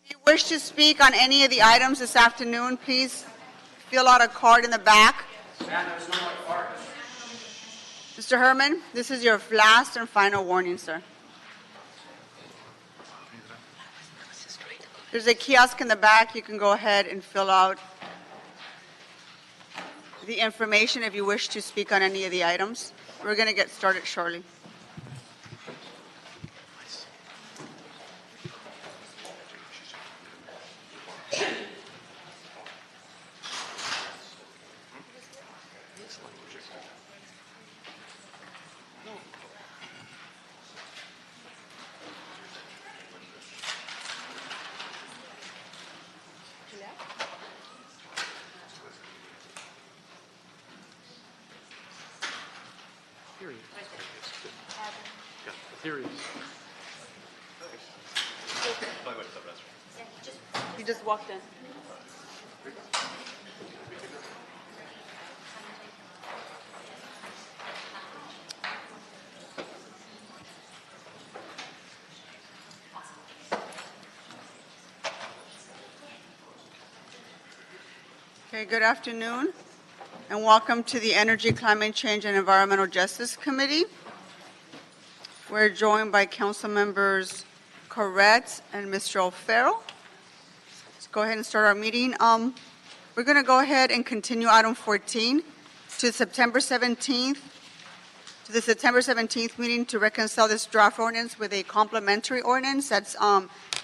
If you wish to speak on any of the items this afternoon, please fill out a card in the back. There's no more card. Mr. Herman, this is your last and final warning, sir. There's a kiosk in the back. You can go ahead and fill out the information if you wish to speak on any of the items. We're going to get started shortly. You just walked in. Okay, good afternoon, and welcome to the Energy, Climate Change, and Environmental Justice Committee. We're joined by Council Members Corretz and Mr. O'Farrell. Let's go ahead and start our meeting. We're going to go ahead and continue item 14 to the September 17th meeting to reconcile this draft ordinance with a complementary ordinance that's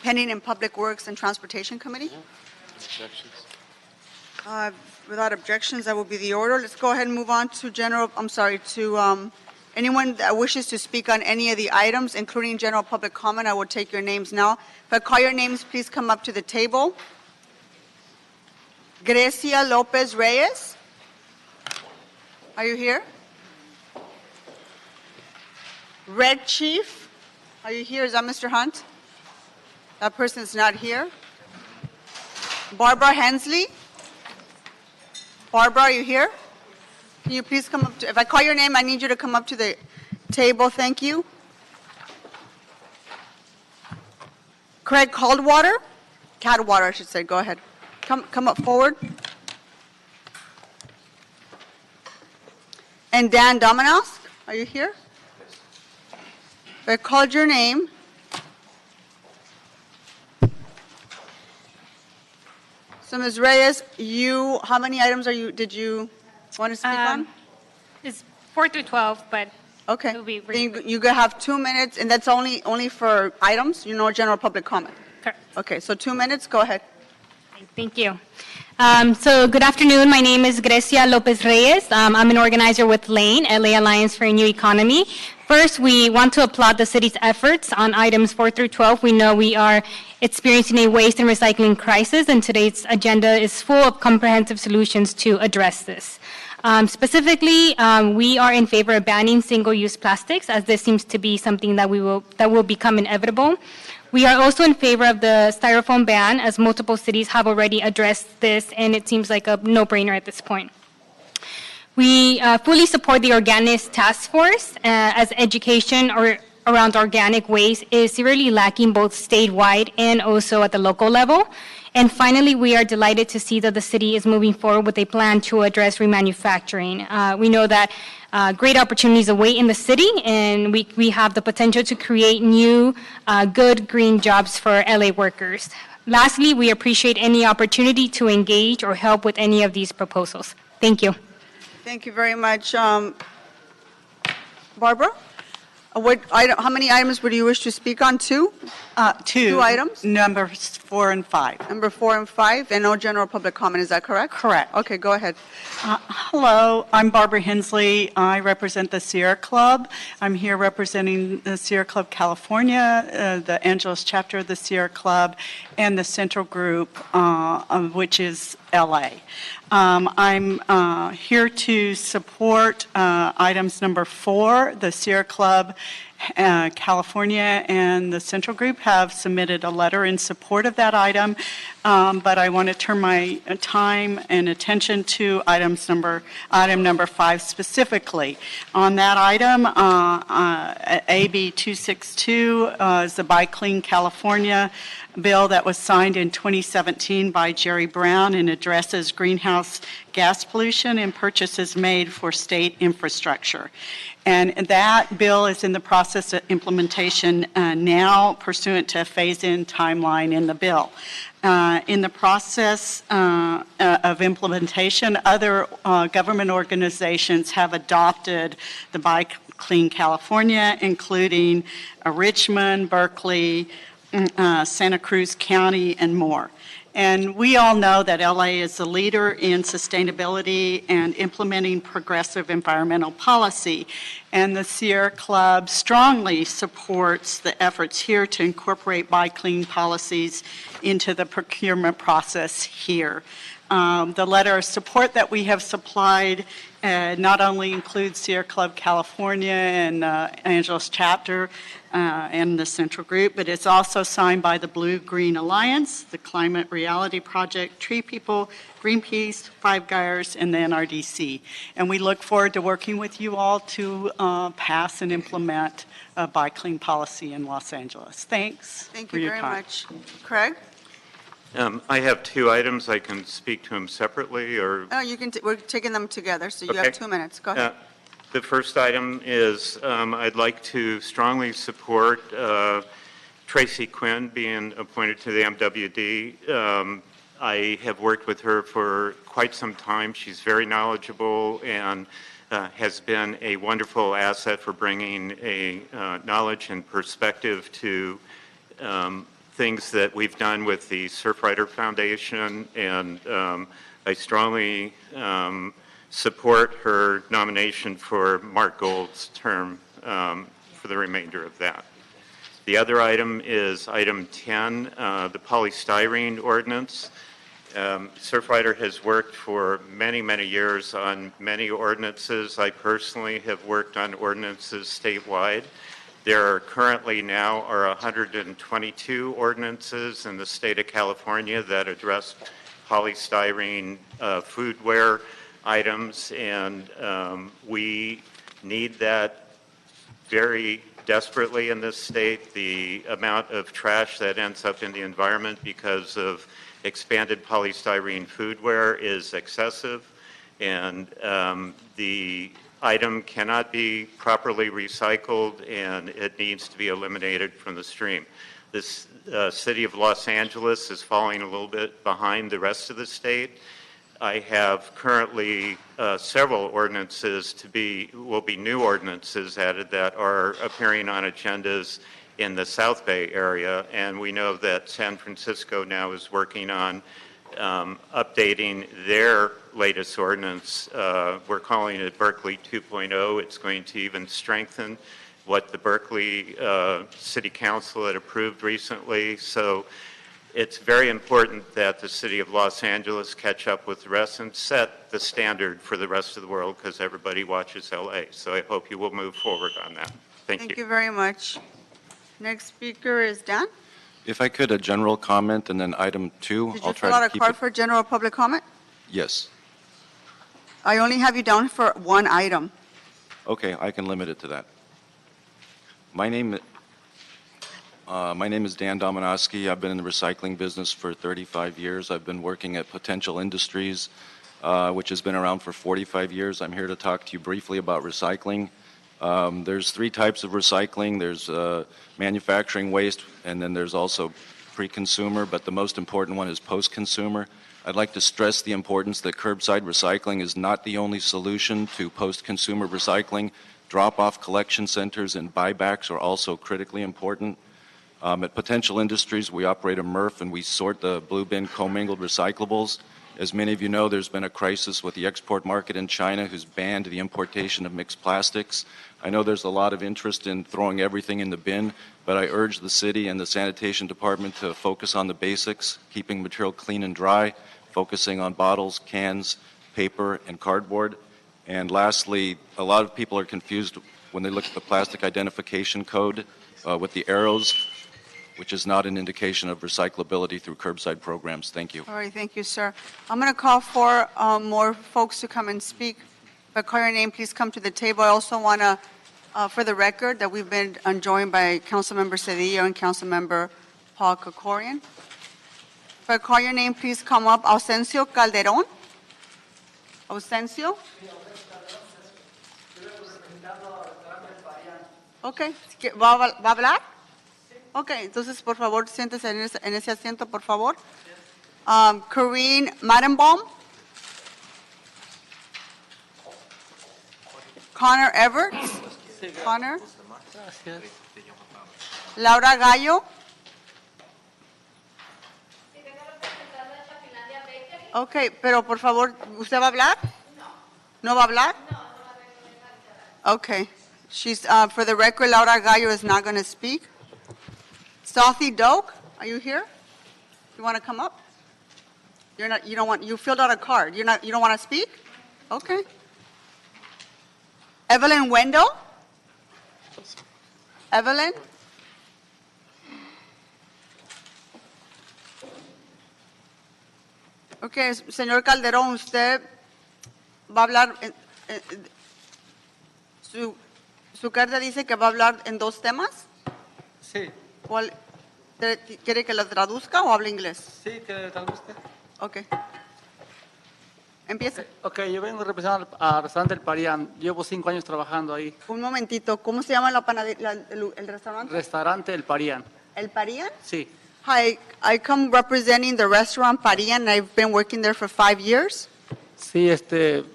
pending in Public Works and Transportation Committee. Objections? Without objections, that will be the order. Let's go ahead and move on to anyone that wishes to speak on any of the items, including general public comment. I will take your names now. If I call your names, please come up to the table. Grecia Lopez Reyes. Are you here? Red Chief. Are you here? Is that Mr. Hunt? That person is not here. Barbara Hensley. Barbara, are you here? Can you please come up to, if I call your name, I need you to come up to the table. Thank you. Craig Cadwater, I should say. Go ahead. Come up forward. And Dan Dominos, are you here? If I called your name. So Ms. Reyes, how many items did you want to speak on? It's 4 through 12, but okay. it'll be Then you have 2 minutes, and that's only for items, general public comment. correct. Okay, so 2 minutes, go ahead. Thank you. So good afternoon. My name is Grecia Lopez Reyes. I'm an organizer with LANE, LA Alliance for a New Economy. First, we want to applaud the city's efforts on items 4 through 12. We know we are experiencing a waste and recycling crisis, and today's agenda is full of comprehensive solutions to address this. Specifically, we are in favor of banning single-use plastics, as this seems to be something that will become inevitable. We are also in favor of the styrofoam ban, as multiple cities have already addressed this, and it seems like a no-brainer at this point. We fully support the Organics Task Force, as education around organic waste is severely lacking both statewide and also at the local level. And finally, we are delighted to see that the city is moving forward with a plan to address remanufacturing. We know that great opportunities await in the city, and we have the potential to create new, good green jobs for LA workers. Lastly, we appreciate any opportunity to engage or help with any of these proposals. Thank you. Thank you very much. Barbara? How many items would you wish to speak on? Two? Two items? Numbers 4 and 5. Number 4 and 5, and no general public comment, is that correct? Correct. Okay, go ahead. Hello, I'm Barbara Hensley. I represent the Sierra Club. I'm here representing the Sierra Club California, the Angeles chapter of the Sierra Club, and the Central Group, which is LA. I'm here to support items number 4. The Sierra Club California and the Central Group have submitted a letter in support of that item, but I want to turn my time and attention to item number 5 specifically. On that item, AB 262 is the Buy Clean California bill that was signed in 2017 by Jerry Brown and addresses greenhouse gas pollution and purchases made for state infrastructure. And that bill is in the process of implementation now pursuant to a phase-in timeline in the bill. In the process of implementation, other government organizations have adopted the Buy Clean California, including Richmond, Berkeley, Santa Cruz County, and more. And we all know that LA is the leader in sustainability and implementing progressive environmental policy. And the Sierra Club strongly supports the efforts here to incorporate Buy Clean policies into the procurement process here. The letter of support that we have supplied not only includes Sierra Club California and Angeles Chapter and the Central Group, but it's also signed by the Blue Green Alliance, the Climate Reality Project, Tree People, Greenpeace, Five Gyres, and the NRDC. And we look forward to working with you all to pass and implement a Buy Clean policy in Los Angeles. Thanks. Thank for you your very time. much. Craig? I have 2 items. I can speak to them separately, or Oh, you can, we're taking them together, so you Okay. have 2 minutes. Go ahead. the first item is I'd like to strongly support Tracy Quinn being appointed to the MWD. I have worked with her for quite some time. She's very knowledgeable and has been a wonderful asset for bringing a knowledge and perspective to things that we've done with the Surfrider Foundation, and I strongly support her nomination for Mark Gold's term for the remainder of that. The other item is item 10, the polystyrene ordinance. Surfrider has worked for many, many years on many ordinances. I personally have worked on ordinances statewide. There are currently now 122 ordinances in the state of California that address polystyrene foodware items, and we need that very desperately in this state. The amount of trash that ends up in the environment because of expanded polystyrene foodware is excessive, and the item cannot be properly recycled, and it needs to be eliminated from the stream. This city of Los Angeles is falling a little bit behind the rest of the state. I have currently several ordinances will be new ordinances added that are appearing on agendas in the South Bay area, and we know that San Francisco now is working on updating their latest ordinance. We're calling it Berkeley 2.0. It's going to even strengthen what the Berkeley City Council had approved recently. So it's very important that the city of Los Angeles catch up with the rest and set the standard for the rest of the world, because everybody watches LA. So I hope you will move forward on that. Thank you. very much. Next speaker is Dan. If I could, a general comment, and then item 2. Did I'll you try fill out to a keep card it. for general public comment? Yes. I only have you down for one item. Okay, I can limit it to that. My name is Dan Dominowski. I've been in the recycling business for 35 years. I've been working at Potential Industries, which has been around for 45 years. I'm here to talk to you briefly about recycling. There's 3 types of recycling. There's manufacturing waste, and then there's also pre-consumer, but the most important one is post-consumer. I'd like to stress the importance that curbside recycling is not the only solution to post-consumer recycling. Drop-off collection centers and buybacks are also critically important. At Potential Industries, we operate a MRF, and we sort the blue bin commingled recyclables. As many of you know, there's been a crisis with the export market in China, who's banned the importation of mixed plastics. I know there's a lot of interest in throwing everything in the bin, but I urge the city and the sanitation department to focus on the basics, keeping material clean and dry, focusing on bottles, cans, paper, and cardboard. And lastly, a lot of people are confused when they look at the plastic identification code with the arrows, which is not an indication of recyclability through curbside programs. Thank you. All right, thank you, sir. I'm going to call for more folks to come and speak. If I call your name, please come to the table. I also want to, for the record, that we've been joined by Councilmember Cedillo and Councilmember Paul Kokorian. If I call your name, please come up. Ausencio Calderon. Ausencio. Ok, ¿va a hablar? Ok, entonces, por favor, siéntese en ese asiento, por favor. Corinne Madenbaum. Connor Everts. Connor. Laura Gallo. Ok, pero por favor, ¿usted va a hablar? ¿No va a hablar? Okay. She's, for the record, Laura Gallo is not going to speak. Sathi Doak, are you here? You want to come up? You're not, you don't want, you filled out a card. You don't want to speak? Okay. Evelyn Wendell? Evelyn? Okay, señor Calderón, usted va a hablar, su carta dice que va a hablar en dos temas. Sí, ¿Quiere que lo traduzca o habla inglés? sí, que tal vez. Ok. Empieza. Ok, yo vengo representando al restaurante El Parián. Llevo 5 años trabajando ahí. Un momentito, ¿cómo se llama el restaurante? Restaurante El Parián. ¿El Parián? Sí. Hi, I come representing the restaurant Parián. I've been working there for 5 years. Sí,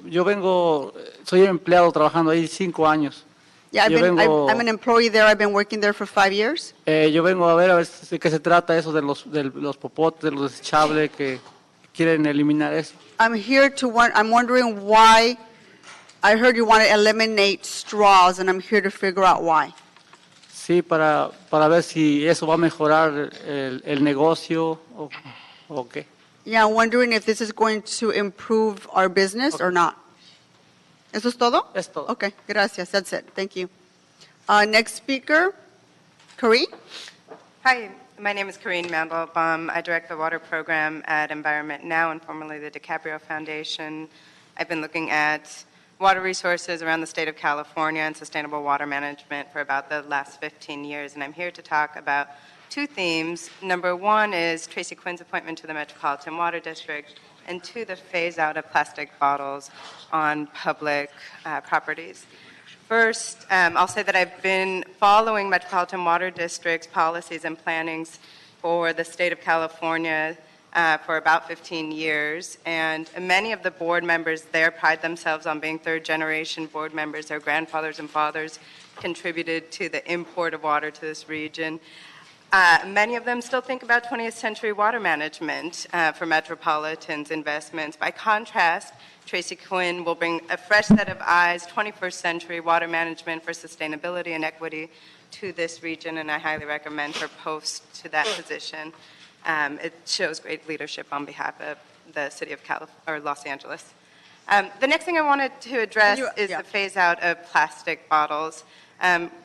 yo vengo, soy empleado trabajando ahí 5 años. Yeah, I'm an employee there. I've been working there for 5 years. Yo vengo a ver de qué se trata eso de los popotes, de los desechables que quieren eliminar eso. I'm wondering why. I heard you want to eliminate straws, and I'm here to figure out why. Sí, para ver si eso va a mejorar el negocio o qué. Yeah, I'm wondering if this is going to improve our business or not. ¿Eso es todo? Es todo. Okay, gracias. That's it. Thank you. Next speaker, Karine. Hi, my name is Corinne Mandelbaum. I direct the water program at Environment Now and formerly the DiCaprio Foundation. I've been looking at water resources around the state of California and sustainable water management for about the last 15 years, and I'm here to talk about 2 themes. Number 1 is Tracy Quinn's appointment to the Metropolitan Water District, and 2, the phase-out of plastic bottles on public properties. First, I'll say that I've been following Metropolitan Water District's policies and plannings for the state of California for about 15 years, and many of the board members there pride themselves on being third-generation board members. Their grandfathers and fathers contributed to the import of water to this region. Many of them still think about 20th century water management for Metropolitan's investments. By contrast, Tracy Quinn will bring a fresh set of eyes, 21st century water management for sustainability and equity to this region, and I highly recommend her post to that position. It shows great leadership on behalf of the city of Los Angeles. The next thing I wanted to address is the phase out of plastic bottles.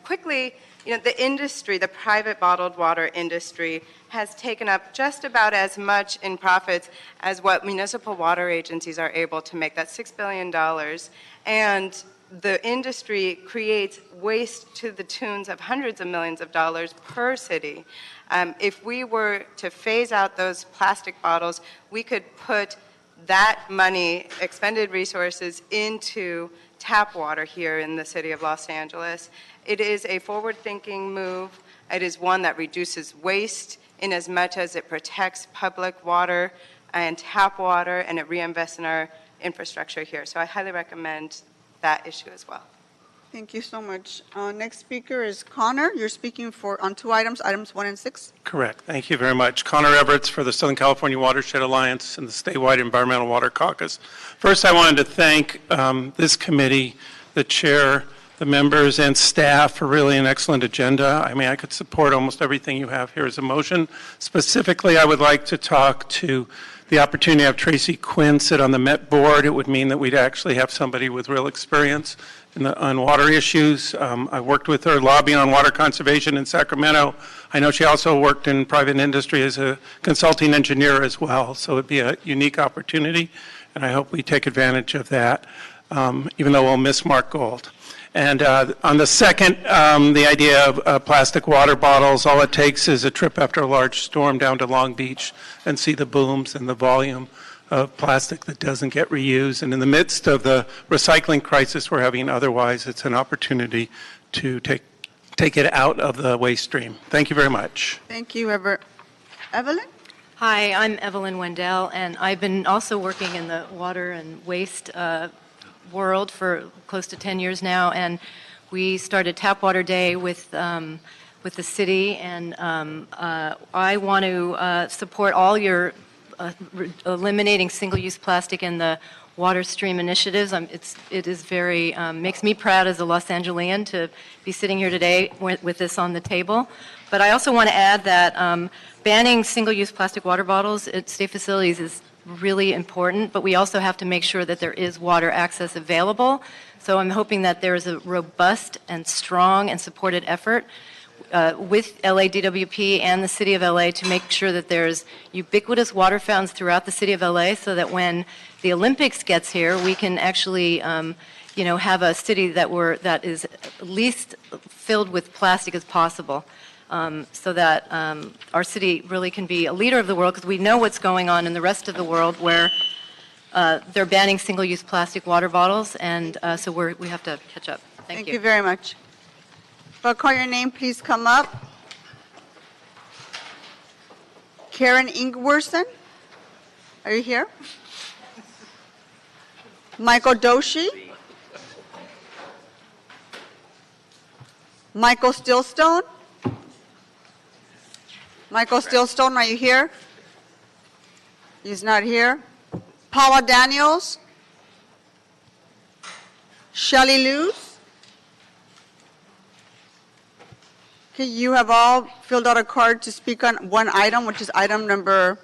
Quickly, the industry, the private bottled water industry, has taken up just about as much in profits as what municipal water agencies are able to make. That's $6 billion. And the industry creates waste to the tunes of hundreds of millions of dollars per city. If we were to phase out those plastic bottles, we could put that money, expended resources, into tap water here in the city of Los Angeles. It is a forward-thinking move. It is one that reduces waste in as much as it protects public water and tap water, and it reinvests in our infrastructure here. So I highly recommend that issue as well. Thank you so much. Next speaker is Connor. You're speaking on 2 items, items 1 and 6. Correct. Thank you very much. Connor Everts for the Southern California Watershed Alliance and the statewide Environmental Water Caucus. First, I wanted to thank this committee, the chair, the members, and staff for really an excellent agenda. I mean, I could support almost everything you have here as a motion. Specifically, I would like to talk to the opportunity to have Tracy Quinn sit on the Met board, it would mean that we'd actually have somebody with real experience on water issues. I worked with her lobbying on water conservation in Sacramento. I know she also worked in private industry as a consulting engineer as well, so it'd be a unique opportunity, and I hope we take advantage of that, even though we'll miss Mark Gold. And on the second, the idea of plastic water bottles, all it takes is a trip after a large storm down to Long Beach and see the booms and the volume of plastic that doesn't get reused. And in the midst of the recycling crisis we're having otherwise, it's an opportunity to take it out of the waste stream. Thank you very much. Thank you, Evelyn? Hi, I'm Evelyn Wendell, and I've been also working in the water and waste world for close to 10 years now, and we started Tap Water Day with the city, and I want to support all your eliminating single-use plastic in the water stream initiatives. It is very, makes me proud as a Los Angelian to be sitting here today with this on the table. But I also want to add that banning single-use plastic water bottles at state facilities is really important, but we also have to make sure that there is water access available. So I'm hoping that there is a robust and strong and supported effort with LADWP and the City of LA to make sure that there's ubiquitous water fountains throughout the City of LA, so that when the Olympics gets here, we can actually have a city that is least filled with plastic as possible. So that our city really can be a leader of the world, because we know what's going on in the rest of the world where they're banning single-use plastic water bottles, and so we have to catch up. Thank you. Thank you very much. If I call your name, please come up. Karen Ingwerson, are you here? Michael Doshi? Michael Stillstone? Michael Stillstone, are you here? He's not here. Paula Daniels? Shelley Luz? Okay, you have all filled out a card to speak on one item, which is item number,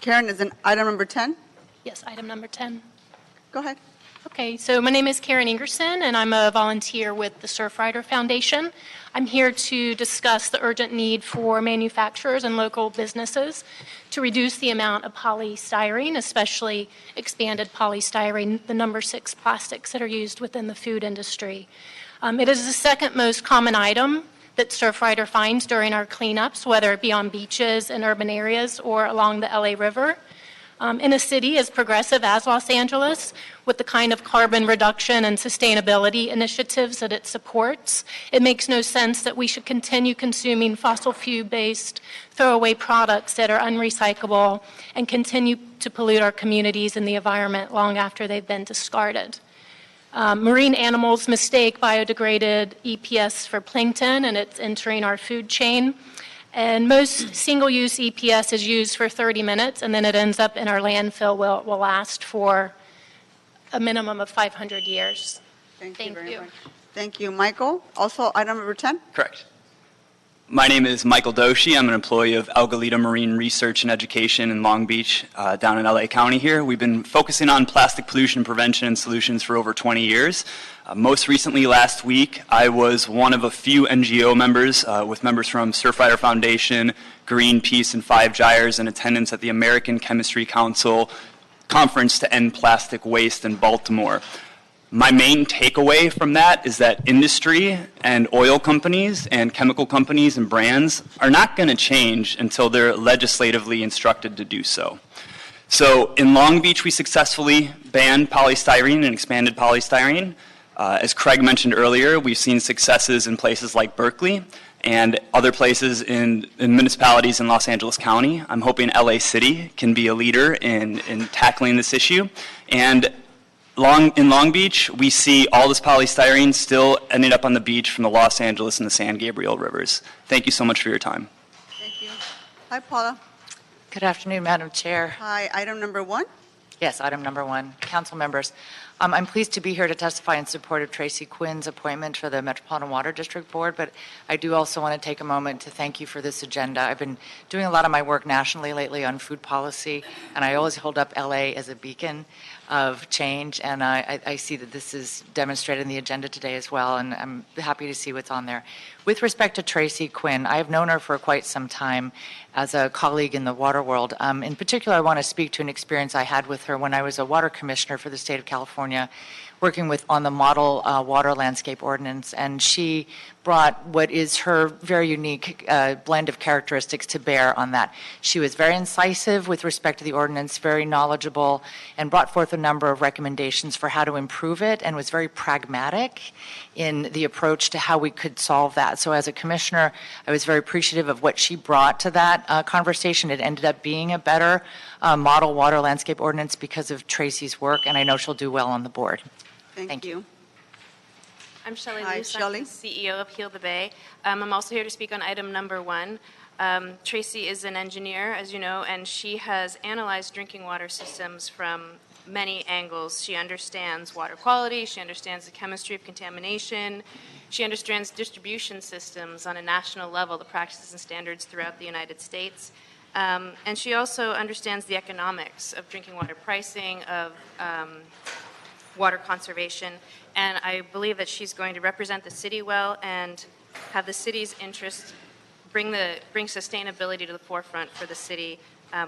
Karen, is it item number 10? Yes, item number 10. Go ahead. Okay, so my name is Karen Ingerson, and I'm a volunteer with the Surfrider Foundation. I'm here to discuss the urgent need for manufacturers and local businesses to reduce the amount of polystyrene, especially expanded polystyrene, the number 6 plastics that are used within the food industry. It is the second most common item that Surfrider finds during our cleanups, whether it be on beaches in urban areas or along the LA River. In a city as progressive as Los Angeles, with the kind of carbon reduction and sustainability initiatives that it supports, it makes no sense that we should continue consuming fossil fuel-based throwaway products that are unrecyclable and continue to pollute our communities and the environment long after they've been discarded. Marine animals mistake biodegraded EPS for plankton, and it's entering our food chain. And most single-use EPS is used for 30 minutes, and then it ends up in our landfill where it will last for a minimum of 500 years. Thank you very much. Thank you. Michael, also item number 10? Correct. My name is Michael Doshi. I'm an employee of Algalita Marine Research and Education in Long Beach, down in LA County here. We've been focusing on plastic pollution prevention and solutions for over 20 years. Most recently, last week, I was one of a few NGO members with members from Surfrider Foundation, Greenpeace, and 5 Gyres in attendance at the American Chemistry Council conference to end plastic waste in Baltimore. My main takeaway from that is that industry and oil companies and chemical companies and brands are not going to change until they're legislatively instructed to do so. So in Long Beach, we successfully banned polystyrene and expanded polystyrene. As Craig mentioned earlier, we've seen successes in places like Berkeley and other places in municipalities in Los Angeles County. I'm hoping LA City can be a leader in tackling this issue. And in Long Beach, we see all this polystyrene still ending up on the beach from the Los Angeles and the San Gabriel rivers. Thank you so much for your time. Thank you. Hi, Paula. Good afternoon, Madam Chair. Hi, item number 1? Yes, item number 1. Council members, I'm pleased to be here to testify in support of Tracy Quinn's appointment for the Metropolitan Water District Board, but I do also want to take a moment to thank you for this agenda. I've been doing a lot of my work nationally lately on food policy, and I always hold up LA as a beacon of change, and I see that this is demonstrated in the agenda today as well, and I'm happy to see what's on there. With respect to Tracy Quinn, I have known her for quite some time as a colleague in the water world. In particular, I want to speak to an experience I had with her when I was a water commissioner for the state of California, working on the model water landscape ordinance, and she brought what is her very unique blend of characteristics to bear on that. She was very incisive with respect to the ordinance, very knowledgeable, and brought forth a number of recommendations for how to improve it, and was very pragmatic in the approach to how we could solve that. So as a commissioner, I was very appreciative of what she brought to that conversation. It ended up being a better model water landscape ordinance because of Tracy's work, and I know she'll do well on the board. Thank you. I'm Shelley Hi, Luce. Shelley. I'm the CEO of Heal the Bay. I'm also here to speak on item number 1. Tracy is an engineer, as you know, and she has analyzed drinking water systems from many angles. She understands water quality, she understands the chemistry of contamination, she understands distribution systems on a national level, the practices and standards throughout the United States. And she also understands the economics of drinking water pricing, of water conservation, and I believe that she's going to represent the city well and have the city's interest, bring sustainability to the forefront for the city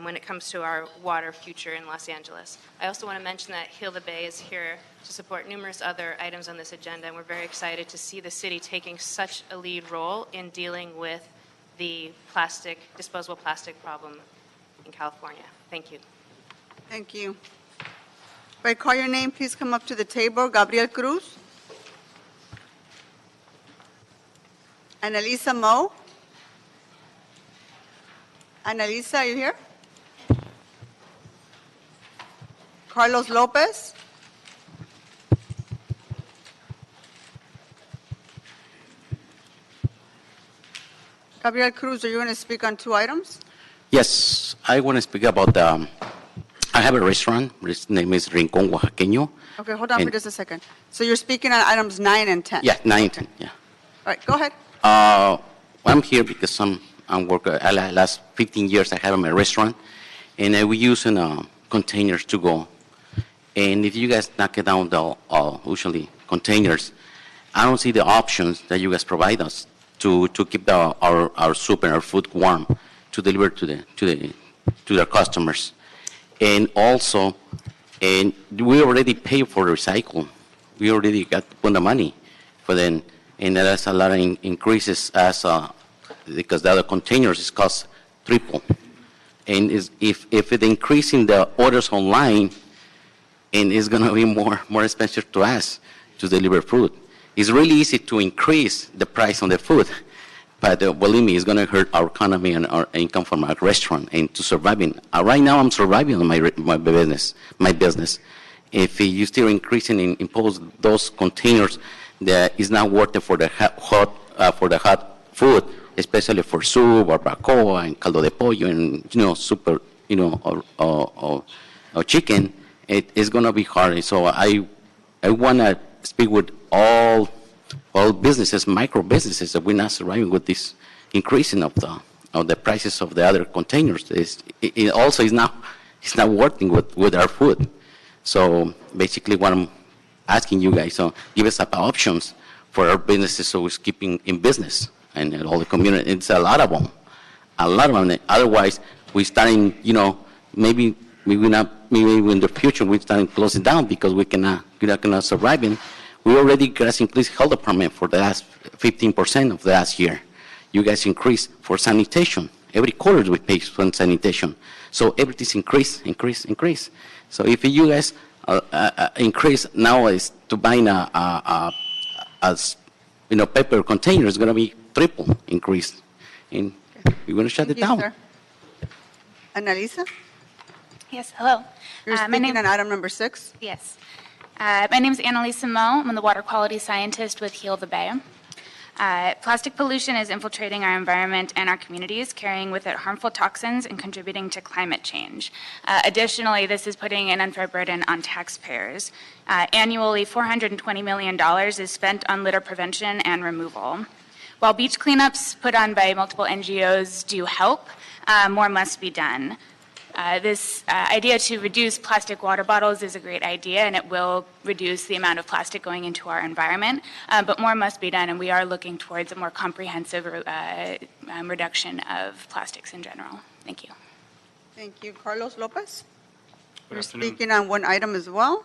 when it comes to our water future in Los Angeles. I also want to mention that Heal the Bay is here to support numerous other items on this agenda, and we're very excited to see the city taking such a lead role in dealing with the disposable plastic problem in California. Thank you. Thank you. If I call your name, please come up to the table. Gabriel Cruz. Annalisa Mo. Annalisa, are you here? Carlos Lopez. Gabriel Cruz, are you going to speak on 2 items? Yes, I want to speak about I have a restaurant. Its name is Rincón Oaxaqueño. Okay, hold on for just a second. So you're speaking on items 9 and 10? Yeah, 9 and 10, yeah. All right, go ahead. I'm here because I'm working. Last 15 years I have my restaurant, and we use containers to go. And if you guys knock it down the usually containers, I don't see the options that you guys provide us to keep our soup and our food warm to deliver to the customers. And also, we already pay for recycle. We already got the money for them, and that's a lot of increases because the other containers cost triple. And if it increasing the orders online, and it's going to be more expensive to us to deliver food. It's really easy to increase the price on the food, but believe me, it's going to hurt our economy and our income from our restaurant and to surviving. Right now, I'm surviving on my business. If you still increasing and impose those containers, that is not worth it for the hot food, especially for soup or barbacoa and caldo de pollo and super or chicken. It is going to be hard. So I want to speak with all businesses, micro businesses, that we're not surviving with this increasing of the prices of the other containers. It also is not working with our food. So basically, what I'm asking you guys, give us options for our businesses so we're keeping in business and all the community. It's a lot of them. Otherwise, we're starting, maybe in the future we're starting closing down because we're not gonna surviving. We already got increased health department for the last 15% of the last year. You guys increased for sanitation. Every quarter we pay for sanitation. So everything's increase. So if you guys increase now is to buying paper container is going to be triple increase, and we're going to shut it down. Sir. Annalisa, Yes, hello. you're speaking on item number 6. Yes. My name is Annalisa Mo. I'm the water quality scientist with Heal the Bay. Plastic pollution is infiltrating our environment and our communities, carrying with it harmful toxins and contributing to climate change. Additionally, this is putting an unfair burden on taxpayers. Annually, $420 million is spent on litter prevention and removal. While beach cleanups put on by multiple NGOs do help, more must be done. This idea to reduce plastic water bottles is a great idea, and it will reduce the amount of plastic going into our environment, but more must be done, and we are looking towards a more comprehensive reduction of plastics in general. Thank you. Thank you. Carlos Lopez? Good You're afternoon. speaking on one item as well?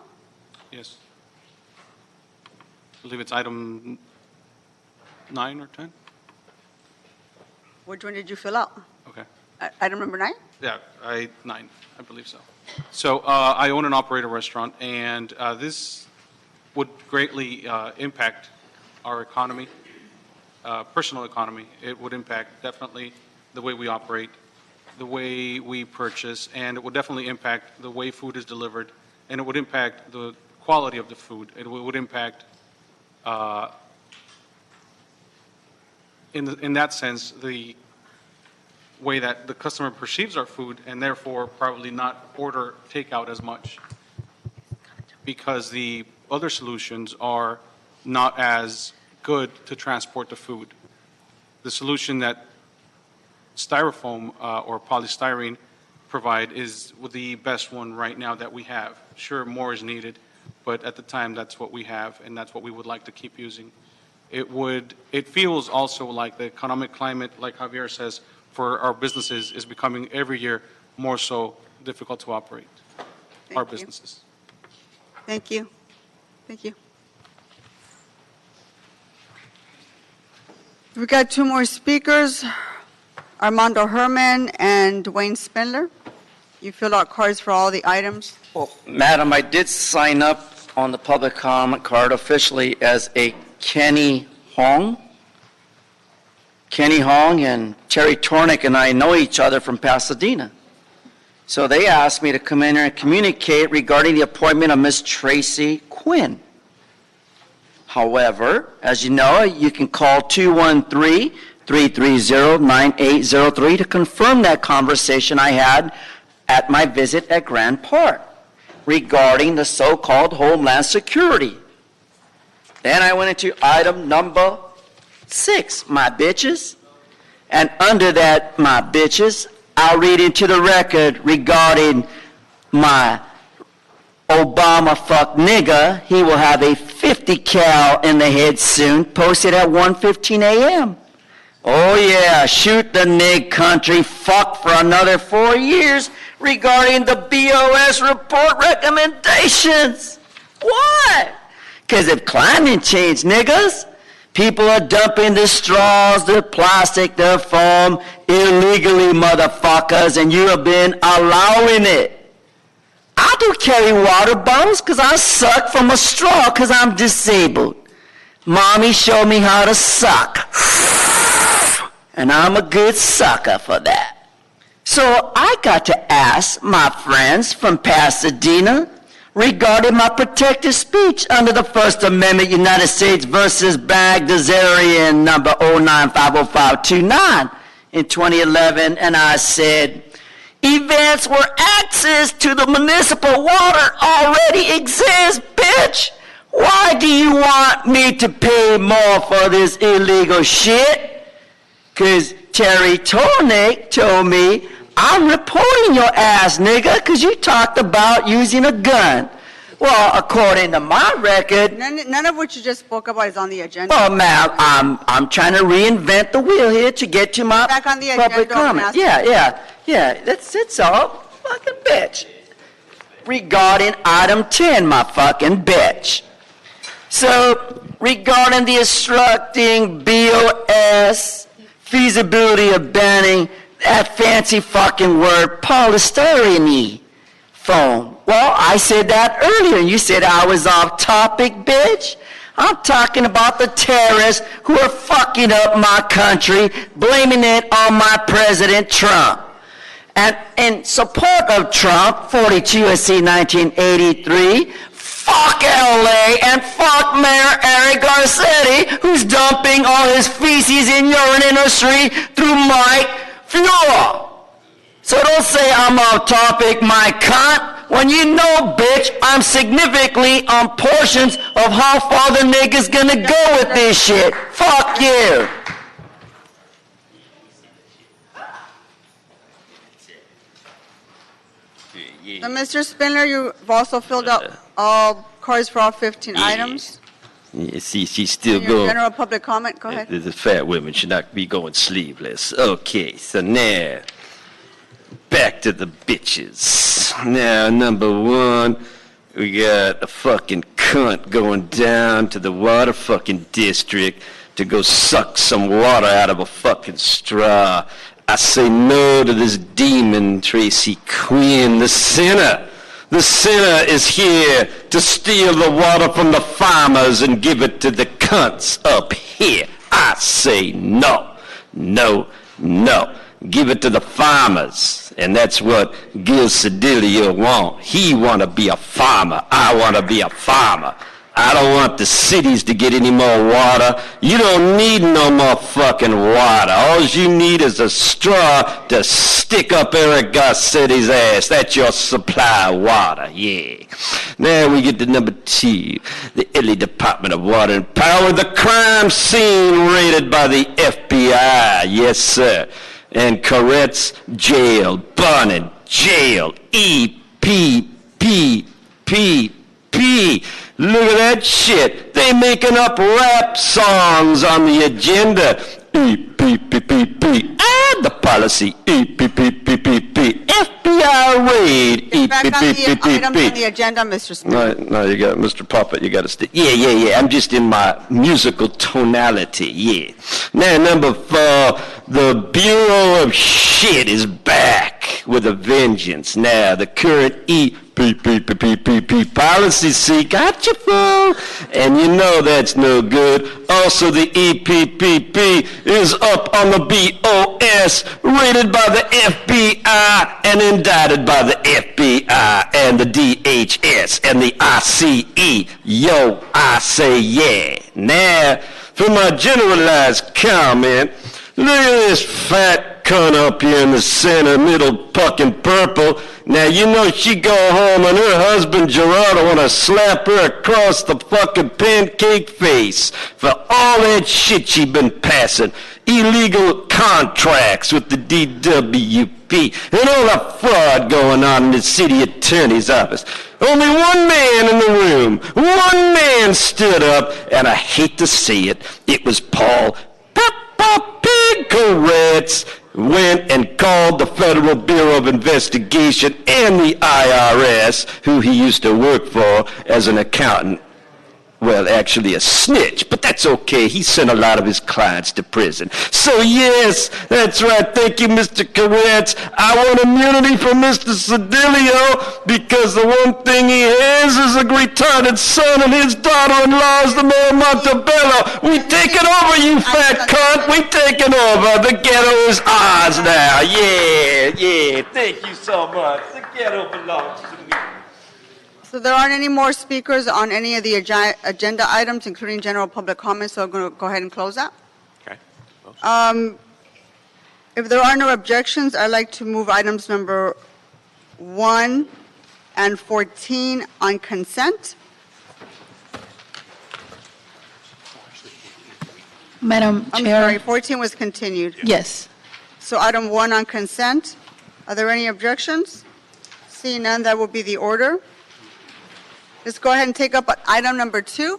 Yes. I believe it's item 9 or 10? Which one did you fill out? Okay. Item number 9? Yeah, 9, I believe so. So I own and operate a restaurant, and this would greatly impact our economy, personal economy. It would impact definitely the way we operate, the way we purchase, and it would definitely impact the way food is delivered, and it would impact the quality of the food. It would impact, in that sense, the way that the customer perceives our food, and therefore probably not order takeout as much, because the other solutions are not as good to transport the food. The solution that styrofoam or polystyrene provide is the best one right now that we have. Sure, more is needed, but at the time that's what we have, and that's what we would like to keep using. It feels also like the economic climate, like Javier says, for our businesses is becoming every year more so difficult to operate. Our businesses. Thank you. Thank you. We got 2 more speakers, Armando Herman and Dwayne Spindler. You filled out cards for all the items. Well, Madam, I did sign up on the public comment card officially as a Kenny Hong. Kenny Hong and Terry Tornick and I know each other from Pasadena. So they asked me to come in here and communicate regarding the appointment of Miss Tracy Quinn. However, as you know, you can call 213-330-9803 to confirm that conversation I had at my visit at Grand Park regarding the so-called Homeland Security. Then I went into item number 6, my bitches. And under that, my bitches, I'll read into the record regarding my Obama fuck nigga. He will have a 50 cal in the head soon, posted at 1:15 a.m. Oh yeah, shoot the nig country fuck for another 4 years regarding the BOS report recommendations. Why? Because of climate change, niggas. People are dumping the straws, the plastic, the foam illegally, motherfuckers, and you have been allowing it. I do carry water bottles because I suck from a straw because I'm disabled. Mommy showed me how to suck. And I'm a good sucker for that. So I got to ask my friends from Pasadena regarding my protected speech under the First Amendment, United States versus Bagdasarian number 0950529 in 2011, and I said, events where access to the municipal water already exists, bitch. Why do you want me to pay more for this illegal shit? Because Terry Tornick told me, I'm reporting your ass, nigga, because you talked about using a gun. Well, according to my record... None of what you just spoke about is on the agenda. Well, ma'am, I'm trying to reinvent the wheel here to get to my Back on the public agenda, comment. Yeah, that's all. Fucking bitch. Regarding item 10, my fucking bitch. So, regarding the obstructing BOS feasibility of banning that fancy fucking word, polystyrene foam. Well, I said that earlier, and you said I was off topic, bitch. I'm talking about the terrorists who are fucking up my country, blaming it on my President Trump. And in support of Trump, 42 U.S.C. 1983, Fuck LA and fuck Mayor Eric Garcetti, who's dumping all his feces and urine in the street through Mike Fuhrer. So don't say I'm off topic, my cunt, when you know, bitch, I'm significantly on portions of how far the nigga's gonna go with this shit. Fuck you. So, Mr. Spindler, you've also filled out all cards for all 15 items. Yeah, see, she's still And your going. general public comment, go ahead. The fat women should not be going sleeveless. Okay, so now, back to the bitches. Now, number one, we got a fucking cunt going down to the water fucking district to go suck some water out of a fucking straw. I say no to this demon, Tracy Quinn, the sinner. The sinner is here to steal the water from the farmers and give it to the cunts up here. I say no, no, no. Give it to the farmers. And that's what Gil Cedillo want. He want to be a farmer. I want to be a farmer. I don't want the cities to get any more water. You don't need no more fucking water. All you need is a straw to stick up Eric Garcetti's ass. That's your supply of water, yeah. Now we get to number two. The LA Department of Water and Power, the crime scene raided by the FBI. Yes, sir. And Corret's jailed, Bonnet jailed, E-P-P-P-P. Look at that shit. They making up rap songs on the agenda. E-P-P-P-P. And the policy. E-P-P-P-P-P. FBI raid. Get back on the items on E-P-P-P-P. the agenda, Mr. Spindler. No, you got Mr. Puppet, you got to stay. Yeah. I'm just in my musical tonality, yeah. Now, number four, the Bureau of Shit is back with a vengeance. Now, the current E-P-P-P-P-P policy, see, got you, fool. And you know that's no good. Also, the EPPP is up on the BOS, raided by the FBI and indicted by the FBI and the DHS and the ICE. Yo, I say yeah. Now, for my generalized comment, look at this fat cunt up here in the center, middle fucking purple. Now, you know she go home and her husband Gerardo want to slap her across the fucking pancake face for all that shit she been passing. Illegal contracts with the DWP and all the fraud going on in the city attorney's office. Only one man in the room, one man stood up, and I hate to say it, it was Paul Corretz, went and called the Federal Bureau of Investigation and the IRS, who he used to work for as an accountant. Well, actually a snitch, but that's okay. He sent a lot of his clients to prison. So yes, that's right. Thank you, Mr. Corretz. I want immunity from Mr. Cedillo because the one thing he has is a retarded son and his daughter-in-law is the Mayor Montebello. We taking over, you fat cunt. We taking over. The ghetto is ours now. Yeah. Thank you so much. The ghetto belongs to me. So there aren't any more speakers on any of the agenda items, including general public comments, so I'm going to go ahead and close that. Okay. If there are no objections, I'd like to move items number 1 and 14 on consent. Madam I'm Chair. sorry, 14 was continued. Yes. So item 1 on consent. Are there any objections? Seeing none, that will be the order. Let's go ahead and take up item number 2.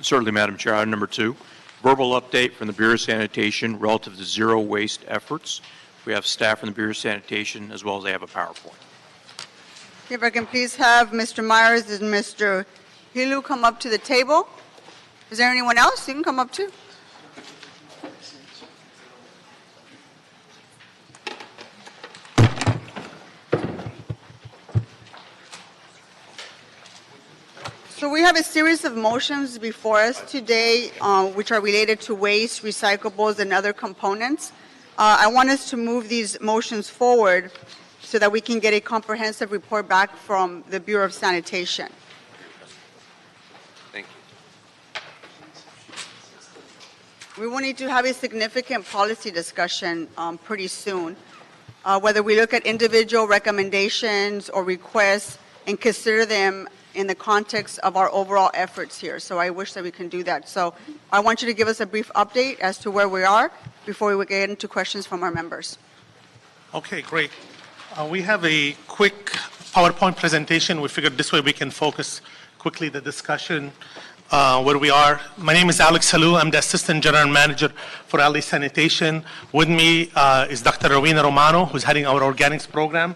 Certainly, Madam Chair. Item number 2, verbal update from the Bureau of Sanitation relative to zero waste efforts. We have staff from the Bureau of Sanitation as well as they have a PowerPoint. If I can please have Mr. Myers and Mr. Hilu come up to the table. Is there anyone else? You can come up too. So we have a series of motions before us today, which are related to waste, recyclables, and other components. I want us to move these motions forward so that we can get a comprehensive report back from the Bureau of Sanitation. we will need to have a significant policy discussion pretty soon, whether we look at individual recommendations or requests and consider them in the context of our overall efforts here. So I wish that we can do that. So I want you to give us a brief update as to where we are before we get into questions from our members. Okay, great. We have a quick PowerPoint presentation. We figured this way we can focus quickly the discussion where we are. My name is Alex Halou. I'm the Assistant General Manager for LA Sanitation. With me is Dr. Rowena Romano, who's heading our organics program,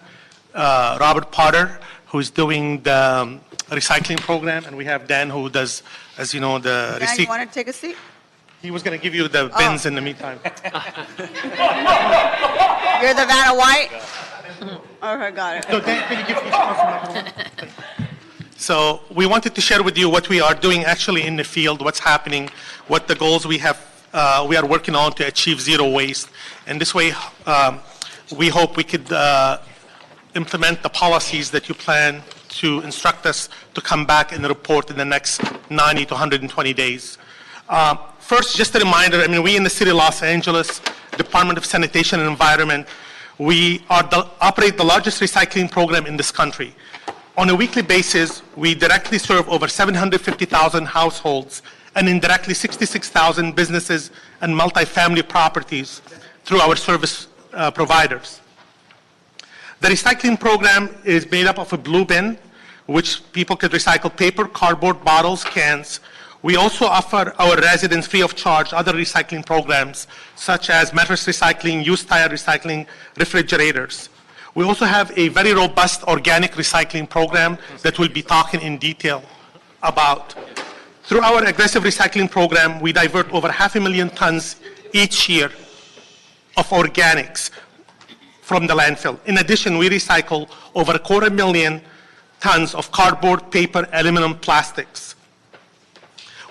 Robert Potter, who's doing the recycling program, and we have Dan, who does, as you know, the Dan, you want to take a seat? He was going to give you the bins in the meantime. You're the Vanna White? Okay, got it. No, Dan, can you give each one? So we wanted to share with you what we are doing actually in the field, what's happening, what the goals we have, we are working on to achieve zero waste. And this way, we hope we could implement the policies that you plan to instruct us to come back and report in the next 90 to 120 days. First, just a reminder, I mean, we in the city of Los Angeles, Department of Sanitation and Environment, we operate the largest recycling program in this country. On a weekly basis, we directly serve over 750,000 households and indirectly 66,000 businesses and multifamily properties through our service providers. The recycling program is made up of a blue bin, which people could recycle paper, cardboard, bottles, cans. We also offer our residents free of charge other recycling programs, such as mattress recycling, used tire recycling, refrigerators. We also have a very robust organic recycling program that we'll be talking in detail about. Through our aggressive recycling program, we divert over 500,000 tons each year of organics from the landfill. In addition, we recycle over 250,000 tons of cardboard, paper, aluminum, plastics.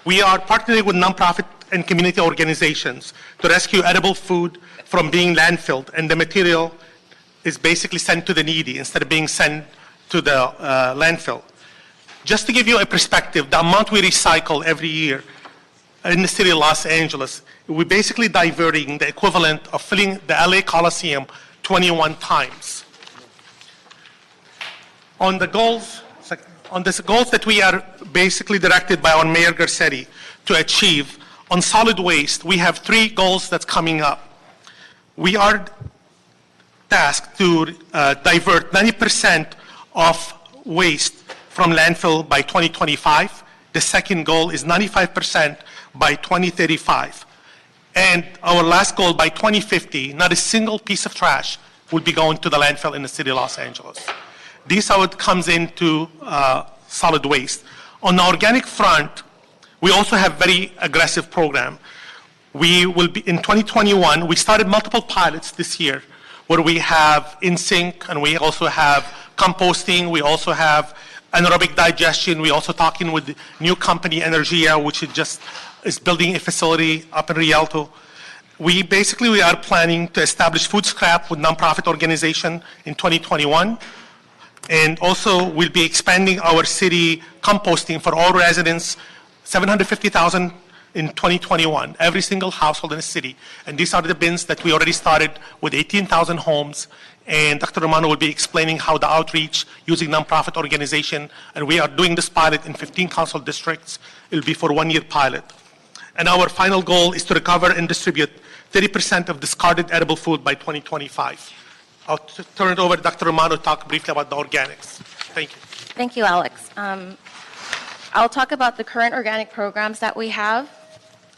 We are partnering with nonprofit and community organizations to rescue edible food from being landfilled, and the material is basically sent to the needy instead of being sent to the landfill. Just to give you a perspective, the amount we recycle every year in the city of Los Angeles, we're basically diverting the equivalent of filling the LA Coliseum 21 times. On the goals that we are basically directed by our Mayor Garcetti to achieve, on solid waste, we have 3 goals that's coming up. We are tasked to divert 90% of waste from landfill by 2025. The second goal is 95% by 2035. And our last goal, by 2050, not a single piece of trash will be going to the landfill in the city of Los Angeles. This is how it comes into solid waste. On the organic front, we also have very aggressive program. We will be, in 2021, we started multiple pilots this year where we have in-sink, and we also have composting, we also have anaerobic digestion. We're also talking with the new company, Energia, which is building a facility up in Rialto. We are planning to establish food scrap with nonprofit organization in 2021. And also, we'll be expanding our city composting for all residents, 750,000 in 2021, every single household in the city. And these are the bins that we already started with 18,000 homes. And Dr. Romano will be explaining how the outreach using nonprofit organization, and we are doing this pilot in 15 council districts. It'll be for a 1-year pilot. And our final goal is to recover and distribute 30% of discarded edible food by 2025. I'll turn it over to Dr. Romano to talk briefly about the organics. Thank you. Thank you, Alex. I'll talk about the current organic programs that we have.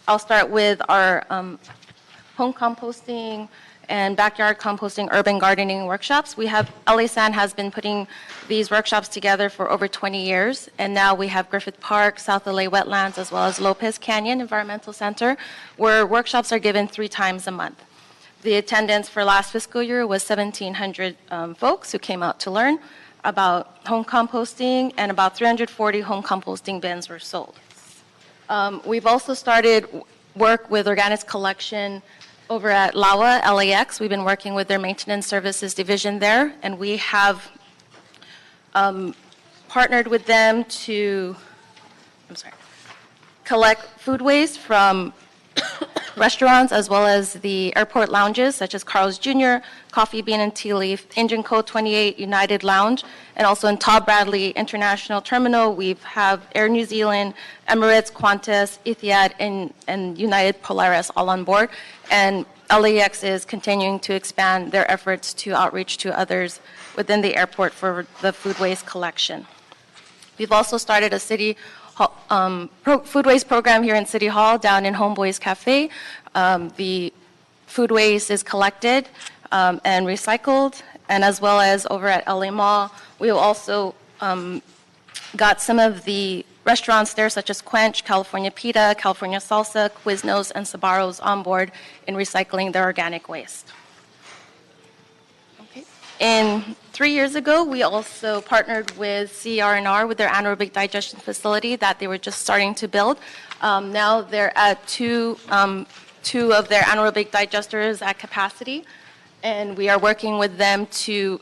I'll start with our home composting and backyard composting urban gardening workshops. LA San has been putting these workshops together for over 20 years, and now we have Griffith Park, South LA Wetlands, as well as Lopez Canyon Environmental Center, where workshops are given 3 times a month. The attendance for last fiscal year was 1,700 folks who came out to learn about home composting, and about 340 home composting bins were sold. We've also started work with organics collection over at LAWA, LAX. We've been working with their maintenance services division there, and we have partnered with them to collect food waste from restaurants, as well as the airport lounges, such as Carl's Jr., Coffee Bean and Tea Leaf, Engine Code 28 United Lounge, and also in Todd Bradley International Terminal, we have Air New Zealand, Emirates, Qantas, Etihad, and United Polaris all on board. And LAX is continuing to expand their efforts to outreach to others within the airport for the food waste collection. We've also started a city food waste program here in City Hall down in Homeboys Cafe. The food waste is collected and recycled, and as well as over at LA Mall, we also got some of the restaurants there, such as Quench, California Pita, California Salsa, Quiznos, and Sabaros on board in recycling their organic waste. And 3 years ago, we also partnered with CRNR with their anaerobic digestion facility that they were just starting to build. Now they're at two of their anaerobic digesters at capacity, and we are working with them to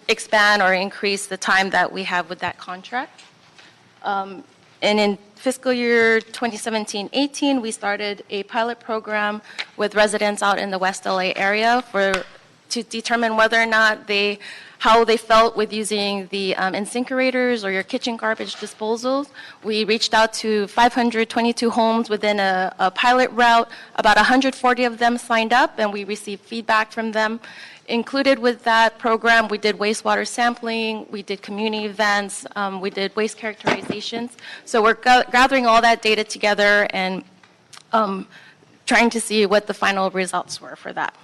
expand or increase the time that we have with that contract. And in fiscal year 2017-18, we started a pilot program with residents out in the West LA area to determine whether or not how they felt with using the incinerators or your kitchen garbage disposals. We reached out to 522 homes within a pilot route. About 140 of them signed up, and we received feedback from them. Included with that program, we did wastewater sampling, we did community events, we did waste characterizations. So we're gathering all that data together and trying to see what the final results were for that.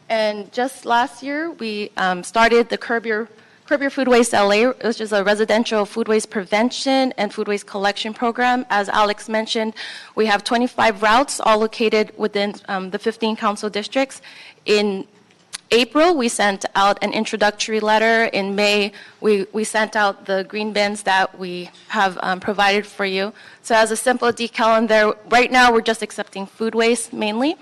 And just last year, we started the Curb Your Food Waste LA, which is a residential food waste prevention and food waste collection program. As Alex mentioned, we have 25 routes all located within the 15 council districts. In April, we sent out an introductory letter. In May, we sent out the green bins that we have provided for you. So as a simple decal in there, right now we're just accepting food waste mainly.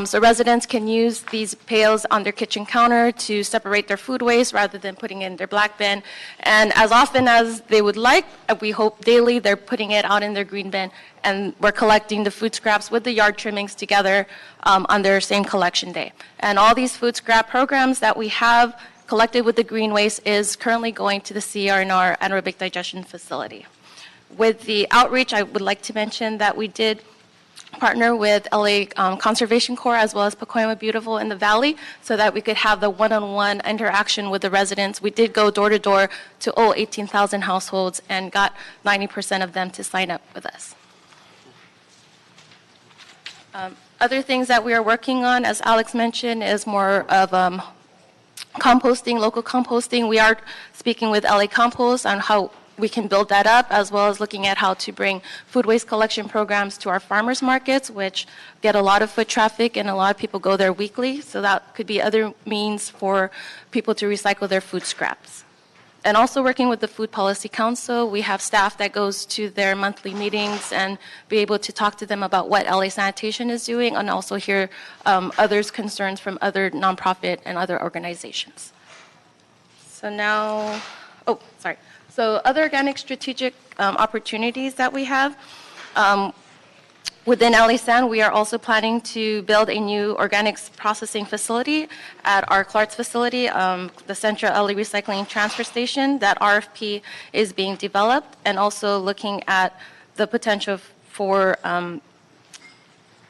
So residents can use these pails on their kitchen counter to separate their food waste rather than putting it in their black bin. And as often as they would like, we hope daily, they're putting it out in their green bin, and we're collecting the food scraps with the yard trimmings together on their same collection day. And all these food scrap programs that we have collected with the green waste is currently going to the CRNR anaerobic digestion facility. With the outreach, I would like to mention that we did partner with LA Conservation Corps as well as Pacoima Beautiful in the Valley so that we could have the one-on-one interaction with the residents. We did go door to door to all 18,000 households and got 90% of them to sign up with us. Other things that we are working on, as Alex mentioned, is more of composting, local composting. We are speaking with LA Compost on how we can build that up, as well as looking at how to bring food waste collection programs to our farmers markets, which get a lot of foot traffic and a lot of people go there weekly. So that could be other means for people to recycle their food scraps. And also working with the Food Policy Council, we have staff that goes to their monthly meetings and be able to talk to them about what LA Sanitation is doing, and also hear others' concerns from other nonprofit and other organizations. So now, So other organic strategic opportunities that we have. Within LA San, we are also planning to build a new organics processing facility at our Clark's facility, the Central LA Recycling Transfer Station. That RFP is being developed, and also looking at the potential for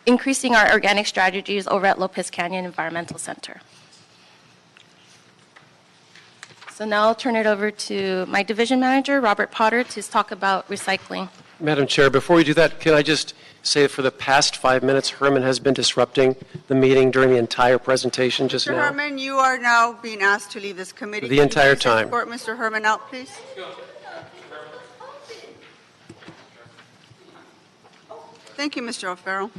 increasing our organic strategies over at Lopez Canyon Environmental Center. So now I'll turn it over to my division manager, Robert Potter, to talk about recycling. Madam Chair, before we do that, can I just say that for the past 5 minutes, Herman has been disrupting the meeting during the entire presentation just Mr. now. Herman, you are now being asked to leave this committee. The entire time. Escort Mr. Herman out, please. Thank you, Mr. O'Farrell.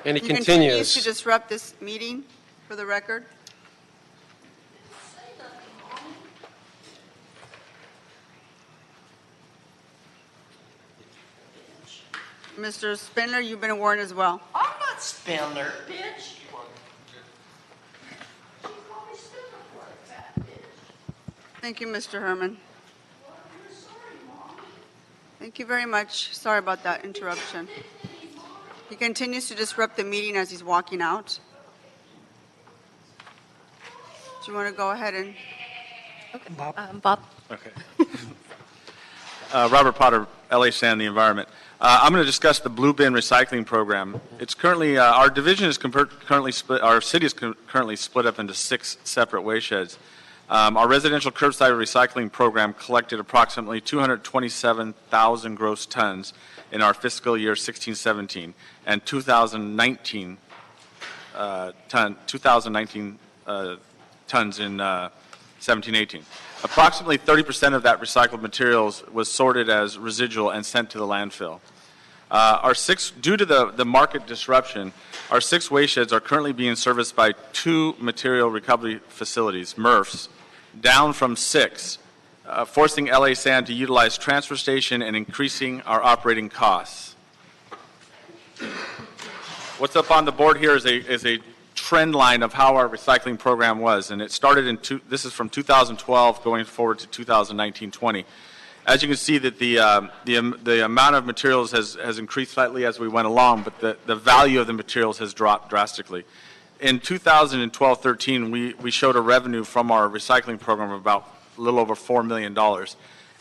And he continues continues. to disrupt this meeting, for the record. Mr. Spindler, you've been warned as well. I'm not Spindler, bitch. Thank you, Mr. Herman. Thank you very much. Sorry about that interruption. He continues to disrupt the meeting as he's walking out. Do you want to go ahead and? Bob. Okay. Robert Potter, LA Sand, the Environment. I'm going to discuss the Blue Bin Recycling Program. It's currently, our division is currently split, our city is currently split up into 6 separate waste sheds. Our residential curbside recycling program collected approximately 227,000 gross tons in our fiscal year 16-17 and 2019 tons in 17-18. Approximately 30% of that recycled materials was sorted as residual and sent to the landfill. Due to the market disruption, our 6 waste sheds are currently being serviced by 2 material recovery facilities, MRFs, down from 6, forcing LA Sand to utilize transfer station and increasing our operating costs. What's up on the board here is a trend line of how our recycling program was, and it started this is from 2012 going forward to 2019-20. As you can see, that the amount of materials has increased slightly as we went along, but the value of the materials has dropped drastically. In 2012-13, we showed a revenue from our recycling program of about a little over $4 million.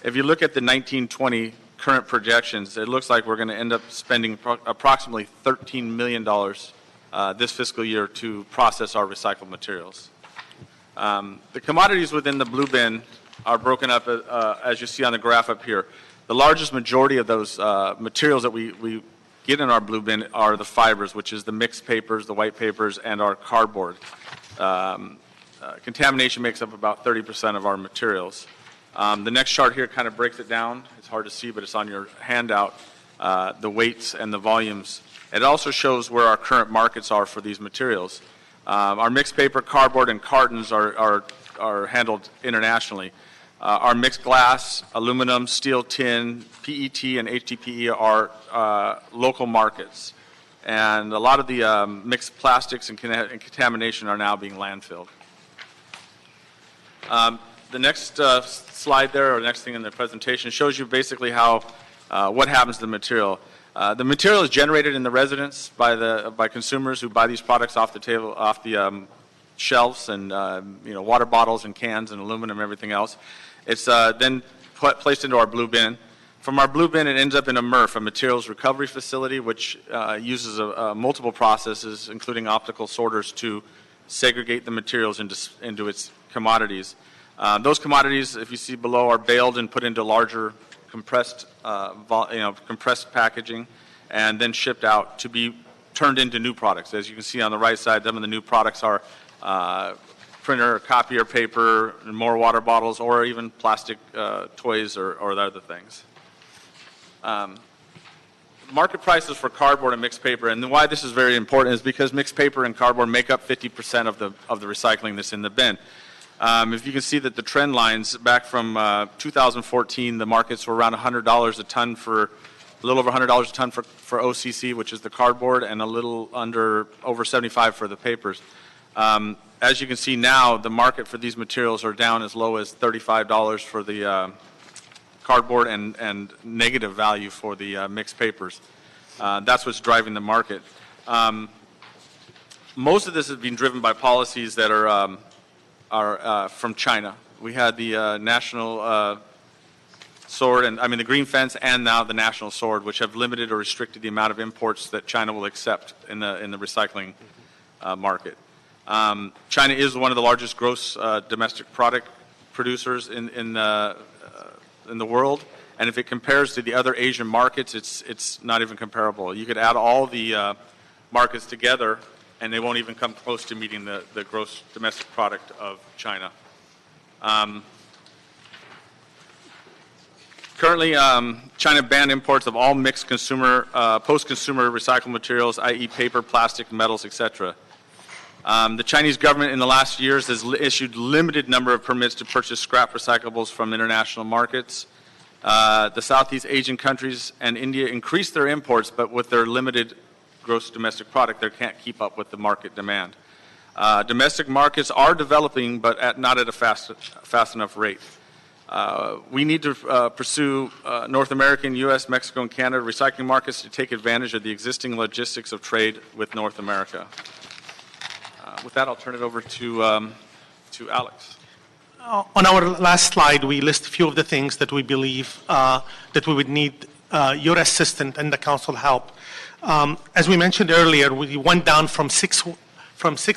If you look at the 19-20 current projections, it looks like we're going to end up spending approximately $13 million this fiscal year to process our recycled materials. The commodities within the blue bin are broken up as you see on the graph up here. The largest majority of those materials that we get in our blue bin are the fibers, which is the mixed papers, the white papers, and our cardboard. Contamination makes up about 30% of our materials. The next chart here kind of breaks it down. It's hard to see, but it's on your handout, the weights and the volumes. It also shows where our current markets are for these materials. Our mixed paper, cardboard, and cartons are handled internationally. Our mixed glass, aluminum, steel, tin, PET, and HDPE are local markets. And a lot of the mixed plastics and contamination are now being landfilled. The next slide there, or the next thing in the presentation, shows you basically how what happens to the material. The material is generated in the residence by consumers who buy these products off the shelves, and water bottles and cans and aluminum and everything else. It's then placed into our blue bin. From our blue bin, it ends up in a MRF, a materials recovery facility, which uses multiple processes, including optical sorters, to segregate the materials into its commodities. Those commodities, if you see below, are baled and put into larger compressed packaging, and then shipped out to be turned into new products. As you can see on the right side, some of the new products are printer, copier paper, and more water bottles, or even plastic toys or other things. Market prices for cardboard and mixed paper, and why this is very important is because mixed paper and cardboard make up 50% of the recycling that's in the bin. If you can see that the trend lines back from 2014, the markets were around $100 a ton a little over $100 a ton for OCC, which is the cardboard, and a little over 75 for the papers. As you can see now, the market for these materials are down as low as $35 for the cardboard and negative value for the mixed papers. That's what's driving the market. Most of this has been driven by policies that are from China. We had the national sword, the green fence, and now the national sword, which have limited or restricted the amount of imports that China will accept in the recycling market. China is one of the largest gross domestic product producers in the world, and if it compares to the other Asian markets, it's not even comparable. You could add all the markets together, and they won't even come close to meeting the gross domestic product of China. Currently, China banned imports of all mixed post-consumer recycled materials, i.e. paper, plastic, metals, etc. The Chinese government in the last years has issued limited number of permits to purchase scrap recyclables from international markets. The Southeast Asian countries and India increased their imports, but with their limited gross domestic product, they can't keep up with the market demand. Domestic markets are developing, but not at a fast enough rate. We need to pursue North American, U.S., Mexico, and Canada recycling markets to take advantage of the existing logistics of trade with North America. With that, I'll turn it over to Alex. On our last slide, we list a few of the things that we believe that we would need your assistance and the council help. As we mentioned earlier, we went down from six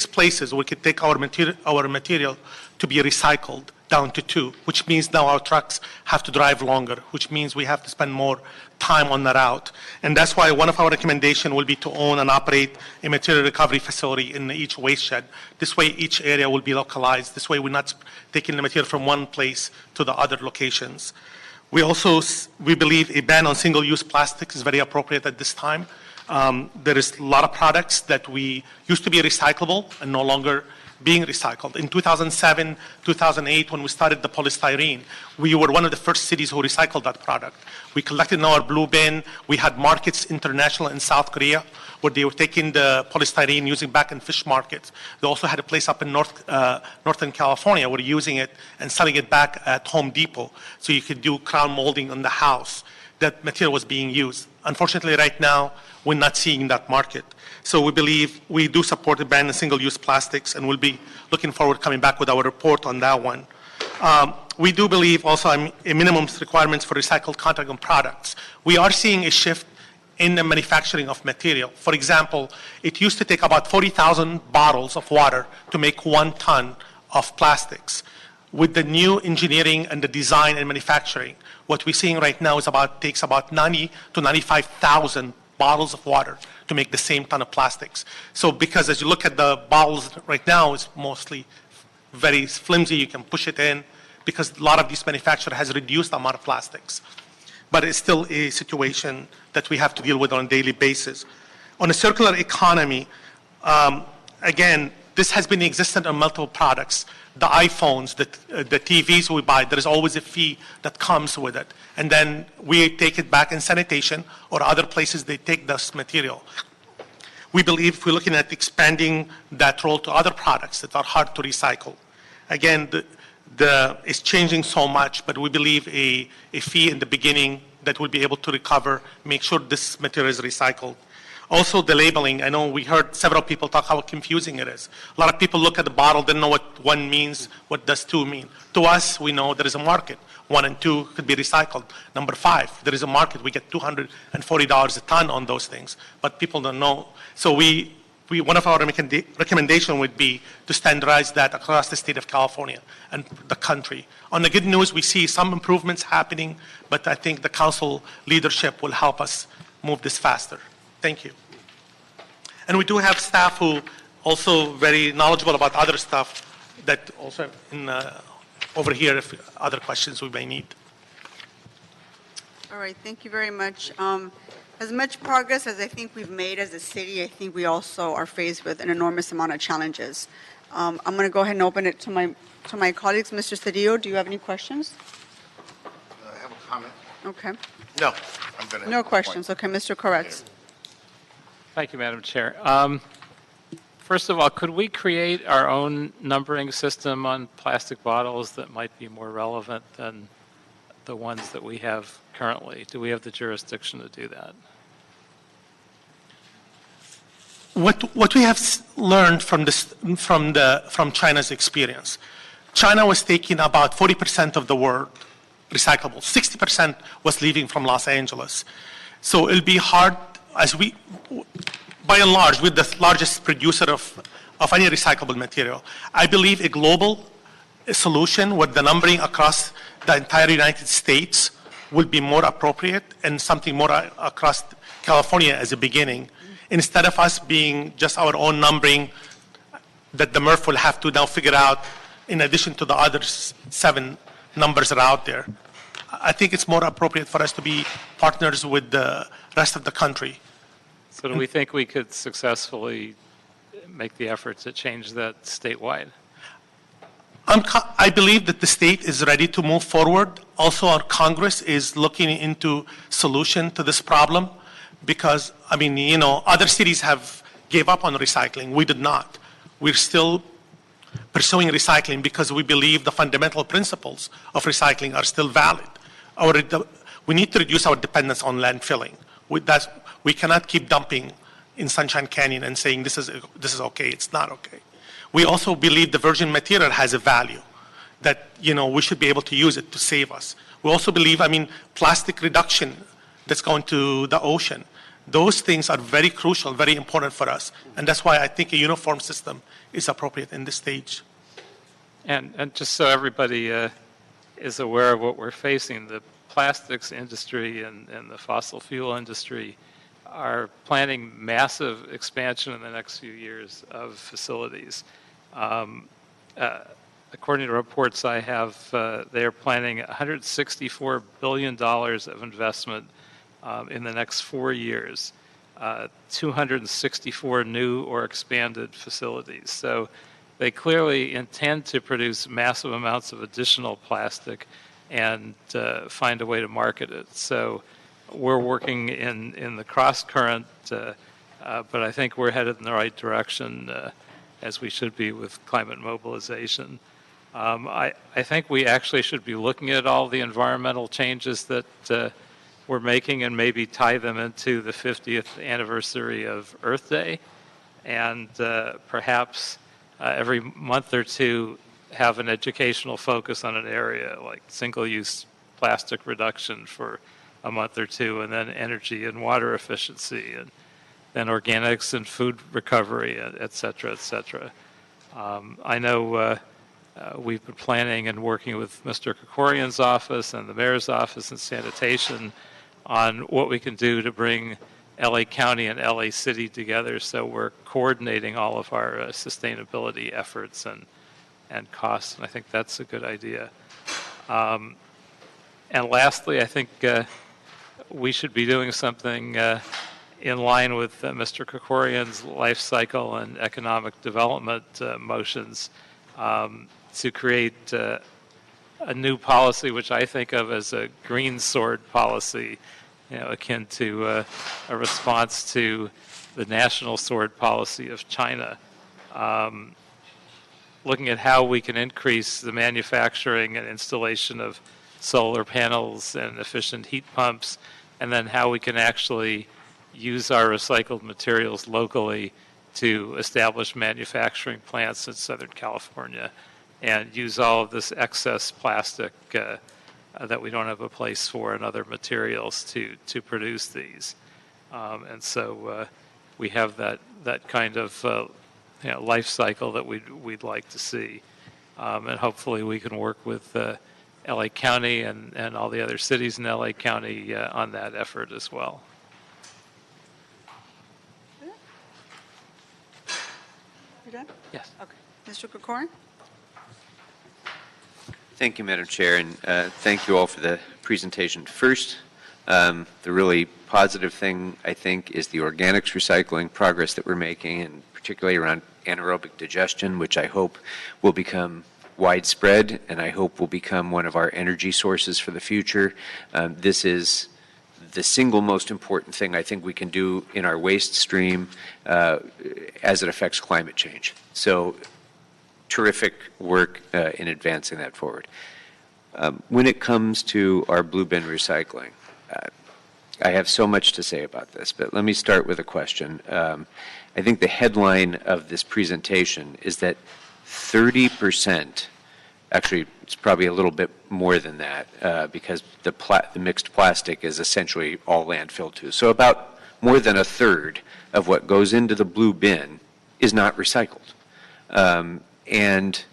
places we could take our material to be recycled down to 2, which means now our trucks have to drive longer, which means we have to spend more time on the route. And that's why one of our recommendations will be to own and operate a material recovery facility in each waste shed. This way each area will be localized. This way we're not taking the material from one place to the other locations. We believe a ban on single-use plastics is very appropriate at this time. There is a lot of products that we used to be recyclable and no longer being recycled. In 2007, 2008, when we started the polystyrene, we were one of the first cities who recycled that product. We collected in our blue bin. We had markets international in South Korea where they were taking the polystyrene, using back in fish markets. They also had a place up in Northern California where using it and selling it back at Home Depot. So you could do crown molding on the house. That material was being used. Unfortunately, right now, we're not seeing that market. So we believe we do support the ban on single-use plastics, and we'll be looking forward to coming back with our report on that one. We do believe also a minimum requirements for recycled content on products. We are seeing a shift in the manufacturing of material. For example, it used to take about 40,000 bottles of water to make 1 ton of plastics. With the new engineering and the design and manufacturing, what we're seeing right now is takes about 90 to 95,000 bottles of water to make the same ton of plastics. So because as you look at the bottles right now, it's mostly very flimsy, you can push it in, because a lot of these manufacturer has reduced the amount of plastics. But it's still a situation that we have to deal with on a daily basis. On a circular economy, again, this has been existent on multiple products. The iPhones, the TVs we buy, there is always a fee that comes with it. And then we take it back in sanitation or other places they take this material. We believe if we're looking at expanding that role to other products that are hard to recycle. Again, it's changing so much, but we believe a fee in the beginning that will be able to recover, make sure this material is recycled. Also, the labeling. I know we heard several people talk how confusing it is. A lot of people look at the bottle, didn't know what 1 means, what does 2 mean. To us, we know there is a market. 1 and 2 could be recycled. Number 5, there is a market. We get $240 a ton on those things, but people don't know. So one of our recommendation would be to standardize that across the state of California and the country. On the good news, we see some improvements happening, but I think the council leadership will help us move this faster. Thank you. And we do have staff who also very knowledgeable about other stuff that also over here if other questions we may need. All right, thank you very much. As much progress as I think we've made as a city, I think we also are faced with an enormous amount of challenges. I'm going to go ahead and open it to my colleagues. Mr. Cedillo, do you have any questions? I have a comment. Okay. No, I'm going to. No questions. Okay, Mr. Koretz. Thank you, Madam Chair. First of all, could we create our own numbering system on plastic bottles that might be more relevant than the ones that we have currently? Do we have the jurisdiction to do that? What we have learned from China's experience, China was taking about 40% of the world recyclable. 60% was leaving from Los Angeles. So it'll be hard by and large, we're the largest producer of any recyclable material. I believe a global solution with the numbering across the entire United States would be more appropriate and something more across California as a beginning. Instead of us being just our own numbering that the MRF will have to now figure out in addition to the other 7 numbers that are out there. I think it's more appropriate for us to be partners with the rest of the country. So do we think we could successfully make the efforts to change that statewide? I believe that the state is ready to move forward. Also, our Congress is looking into solution to this problem because, I mean, other cities have gave up on recycling. We did not. We're still pursuing recycling because we believe the fundamental principles of recycling are still valid. We need to reduce our dependence on landfilling. We cannot keep dumping in Sunshine Canyon and saying this is okay. It's not okay. We also believe the virgin material has a value that we should be able to use it to save us. We also believe, plastic reduction that's going to the ocean. Those things are very crucial, very important for us, and that's why I think a uniform system is appropriate in this stage. And just so everybody is aware of what we're facing, the plastics industry and the fossil fuel industry are planning massive expansion in the next few years of facilities. According to reports I have, they are planning $164 billion of investment in the next 4 years, 264 new or expanded facilities. So they clearly intend to produce massive amounts of additional plastic and find a way to market it. So we're working in the cross current, but I think we're headed in the right direction as we should be with climate mobilization. I think we actually should be looking at all the environmental changes that we're making and maybe tie them into the 50th anniversary of Earth Day, and perhaps every month or two have an educational focus on an area like single-use plastic reduction for a month or two, and then energy and water efficiency, and then organics and food recovery, et cetera, et cetera. I know we've been planning and working with Mr. Krikorian's office and the mayor's office and sanitation on what we can do to bring LA County and LA City together, so we're coordinating all of our sustainability efforts and costs, and I think that's a good idea. And lastly, I think we should be doing something in line with Mr. Krikorian's life cycle and economic development motions to create a new policy, which I think of as a green sword policy, akin to a response to the national sword policy of China. Looking at how we can increase the manufacturing and installation of solar panels and efficient heat pumps, and then how we can actually use our recycled materials locally to establish manufacturing plants in Southern California and use all of this excess plastic that we don't have a place for and other materials to produce these. And so we have that kind of life cycle that we'd like to see. And hopefully we can work with LA County and all the other cities in LA County on that effort as well. You done? Yes. Okay. Mr. Krikorian? Thank you, Madam Chair, and thank you all for the presentation. First, the really positive thing, I think, is the organics recycling progress that we're making, and particularly around anaerobic digestion, which I hope will become widespread, and I hope will become one of our energy sources for the future. This is the single most important thing I think we can do in our waste stream as it affects climate change. So terrific work in advancing that forward. When it comes to our blue bin recycling, I have so much to say about this, but let me start with a question. I think the headline of this presentation is that 30%, actually it's probably a little bit more than that because the mixed plastic is essentially all landfill too. So about more than a third of what goes into the blue bin is not recycled. And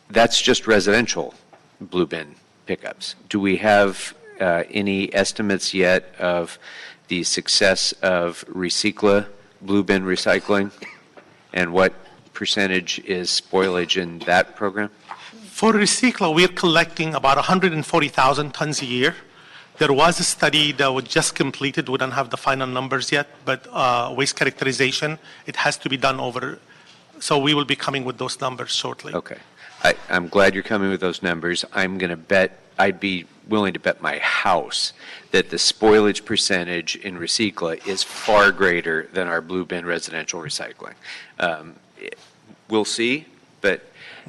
that's just residential blue bin pickups. Do we have any estimates yet of the success of Recycla blue bin recycling and what percentage is spoilage in that program? For Recycla, we're collecting about 140,000 tons a year. There was a study that was just completed. We don't have the final numbers yet, but waste characterization, it has to be done over. So we will be coming with those numbers shortly. Okay. I'm glad you're coming with those numbers. I'm going to bet, I'd be willing to bet my house that the spoilage percentage in Recycla is far greater than our blue bin residential recycling. we'll see. But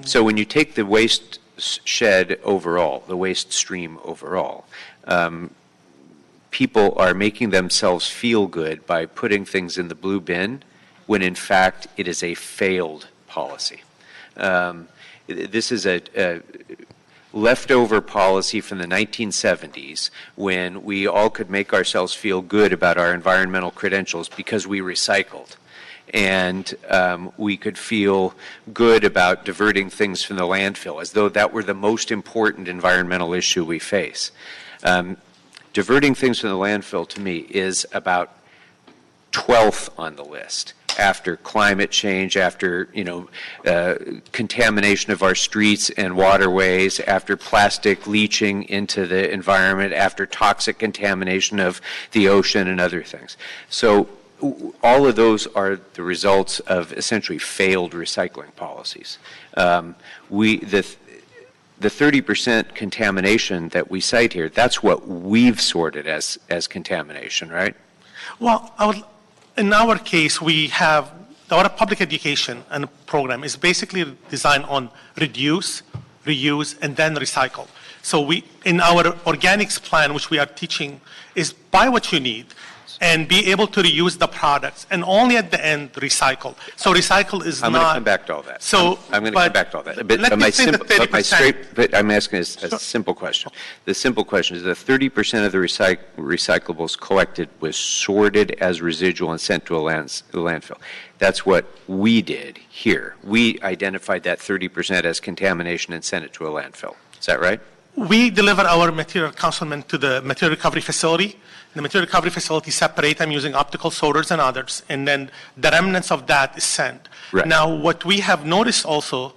so when you take the waste shed overall, the waste stream overall, people are making themselves feel good by putting things in the blue bin when in fact it is a failed policy. This is a leftover policy from the 1970s when we all could make ourselves feel good about our environmental credentials because we recycled. And we could feel good about diverting things from the landfill as though that were the most important environmental issue we face. Diverting things from the landfill to me is about 12th on the list after climate change, after contamination of our streets and waterways, after plastic leaching into the environment, after toxic contamination of the ocean and other things. So all of those are the results of essentially failed recycling policies. The 30% contamination that we cite here, that's what we've sorted as contamination, right? Well, in our case, we have our public education and program is basically designed on reduce, reuse, and then recycle. So in our organics plan, which we are teaching, is buy what you need and be able to reuse the products, and only at the end recycle. So recycle is I'm going to come back to all that. So I'm going to come back to all that. But I'm asking a simple question. The simple question is that 30% of the recyclables collected was sorted as residual and sent to a landfill. That's what we did here. We identified that 30% as contamination and sent it to a landfill. Is that right? We deliver our material, Councilman, to the material recovery facility. The material recovery facility separate them using optical sorters and others, and then the remnants of that is sent. Right. Now, what we have noticed also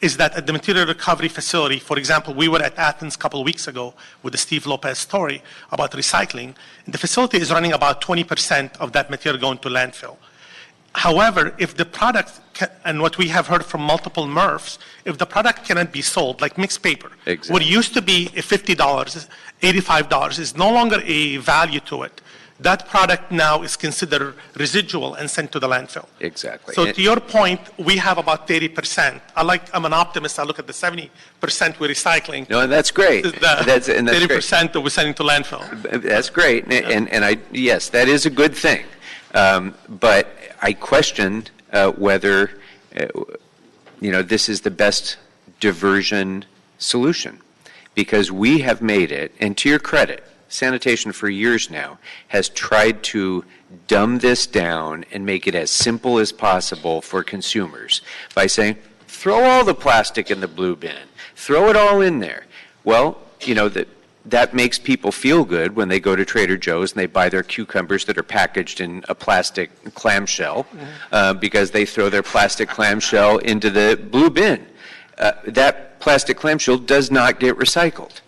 is that at the material recovery facility, for example, we were at Athens a couple of weeks ago with the Steve Lopez story about recycling. The facility is running about 20% of that material going to landfill. However, if the product, and what we have heard from multiple MRFs, if the product cannot be sold, like mixed paper, exactly. what used to be $50, $85 is no longer a value to it. That product now is considered residual and sent to the landfill. Exactly. So to your point, we have about 30%. I'm an optimist. I look at the 70% we're recycling. No, and that's great. That's 30% that we're sending to landfill. That's great. And yes, that is a good thing. But I questioned whether this is the best diversion solution, because we have made it, and to your credit, sanitation for years now has tried to dumb this down and make it as simple as possible for consumers by saying, throw all the plastic in the blue bin, throw it all in there. Well, that makes people feel good when they go to Trader Joe's and they buy their cucumbers that are packaged in a plastic clamshell because they throw their plastic clamshell into the blue bin. That plastic clamshell does not get recycled.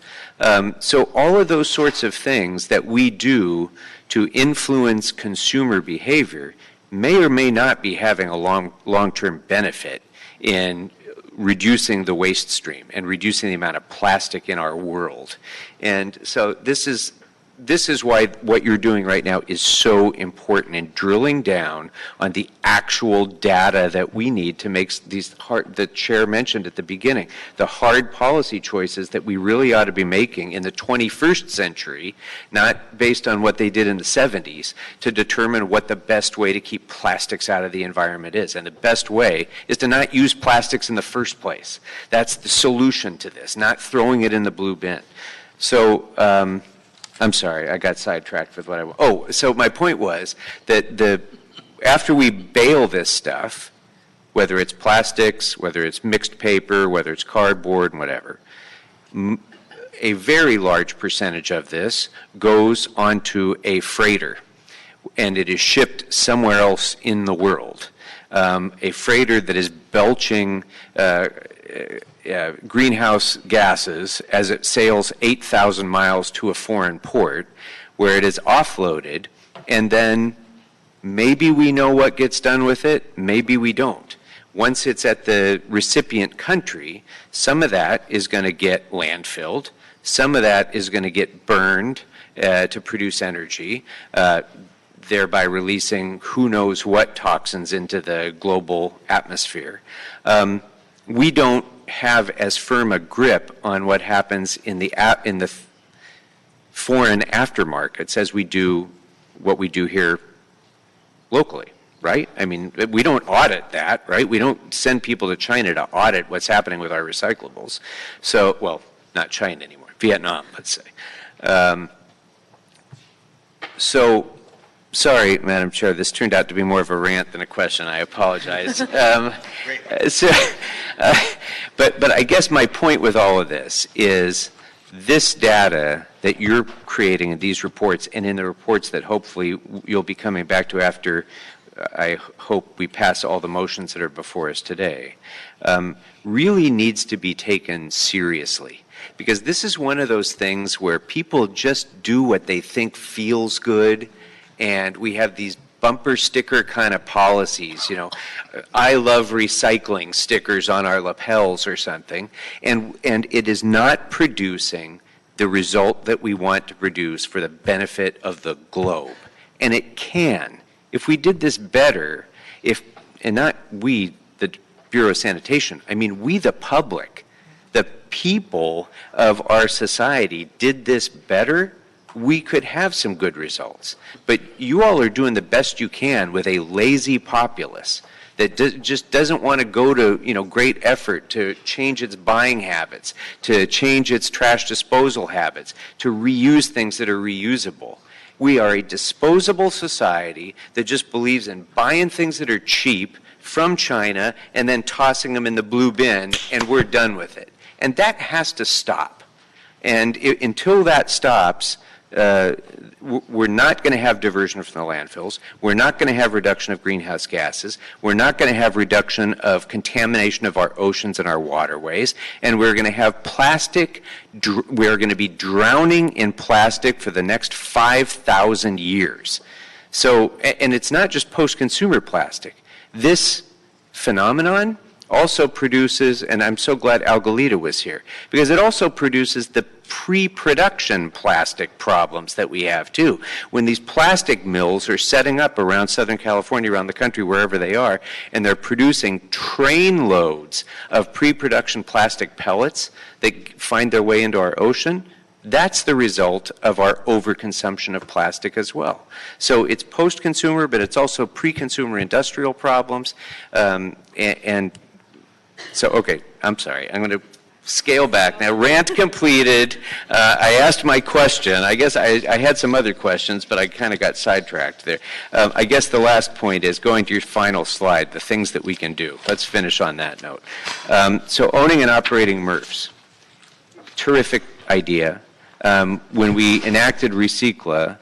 So all of those sorts of things that we do to influence consumer behavior may or may not be having a long-term benefit in reducing the waste stream and reducing the amount of plastic in our world. And so this is why what you're doing right now is so important in drilling down on the actual data that we need to make these the chair mentioned at the beginning, the hard policy choices that we really ought to be making in the 21st century, not based on what they did in the 70s, to determine what the best way to keep plastics out of the environment is. And the best way is to not use plastics in the first place. That's the solution to this, not throwing it in the blue bin. So, I'm sorry, I got sidetracked with what I want. Oh, so my point was that after we bale this stuff, whether it's plastics, whether it's mixed paper, whether it's cardboard, and whatever, a very large percentage of this goes onto a freighter, and it is shipped somewhere else in the world. A freighter that is belching greenhouse gases as it sails 8,000 miles to a foreign port, where it is offloaded, and then maybe we know what gets done with it, maybe we don't. Once it's at the recipient country, some of that is going to get landfilled, some of that is going to get burned to produce energy. thereby releasing who knows what toxins into the global atmosphere. We don't have as firm a grip on what happens in the foreign aftermarkets as we do what we do here locally, right? I mean, we don't audit that, right? We don't send people to China to audit what's happening with our recyclables. So, well, not China anymore, Vietnam, let's say. So, sorry, Madam Chair, this turned out to be more of a rant than a question. I apologize. But I guess my point with all of this is this data that you're creating in these reports and in the reports that hopefully you'll be coming back to after I hope we pass all the motions that are before us today, really needs to be taken seriously. Because this is one of those things where people just do what they think feels good, and we have these bumper sticker kind of policies, you know, I love recycling stickers on our lapels or something, and it is not producing the result that we want to produce for the benefit of the globe. And it can. If we did this better, and not we, the Bureau of Sanitation, I mean we the public, the people of our society did this better, we could have some good results. But you all are doing the best you can with a lazy populace that just doesn't want to go to, you know, great effort to change its buying habits, to change its trash disposal habits, to reuse things that are reusable. We are a disposable society that just believes in buying things that are cheap from China and then tossing them in the blue bin, and we're done with it. And that has to stop. And until that stops, we're not going to have diversion from the landfills. We're not going to have reduction of greenhouse gases. We're not going to have reduction of contamination of our oceans and our waterways. And we're going to have plastic. We're going to be drowning in plastic for the next 5,000 years. So, and it's not just post-consumer plastic. This phenomenon also produces, and I'm so glad Algalita was here, because it also produces the pre-production plastic problems that we have too. When these plastic mills are setting up around Southern California, around the country, wherever they are, and they're producing train loads of pre-production plastic pellets that find their way into our ocean, that's the result of our overconsumption of plastic as well. So it's post-consumer, but it's also pre-consumer industrial problems. And so, okay, I'm sorry. I'm going to scale back. Now, rant completed. I asked my question. I guess I had some other questions, but I kind of got sidetracked there. I guess the last point is going to your final slide, the things that we can do. Let's finish on that note. So owning and operating MRFs, terrific idea. When we enacted Recicla,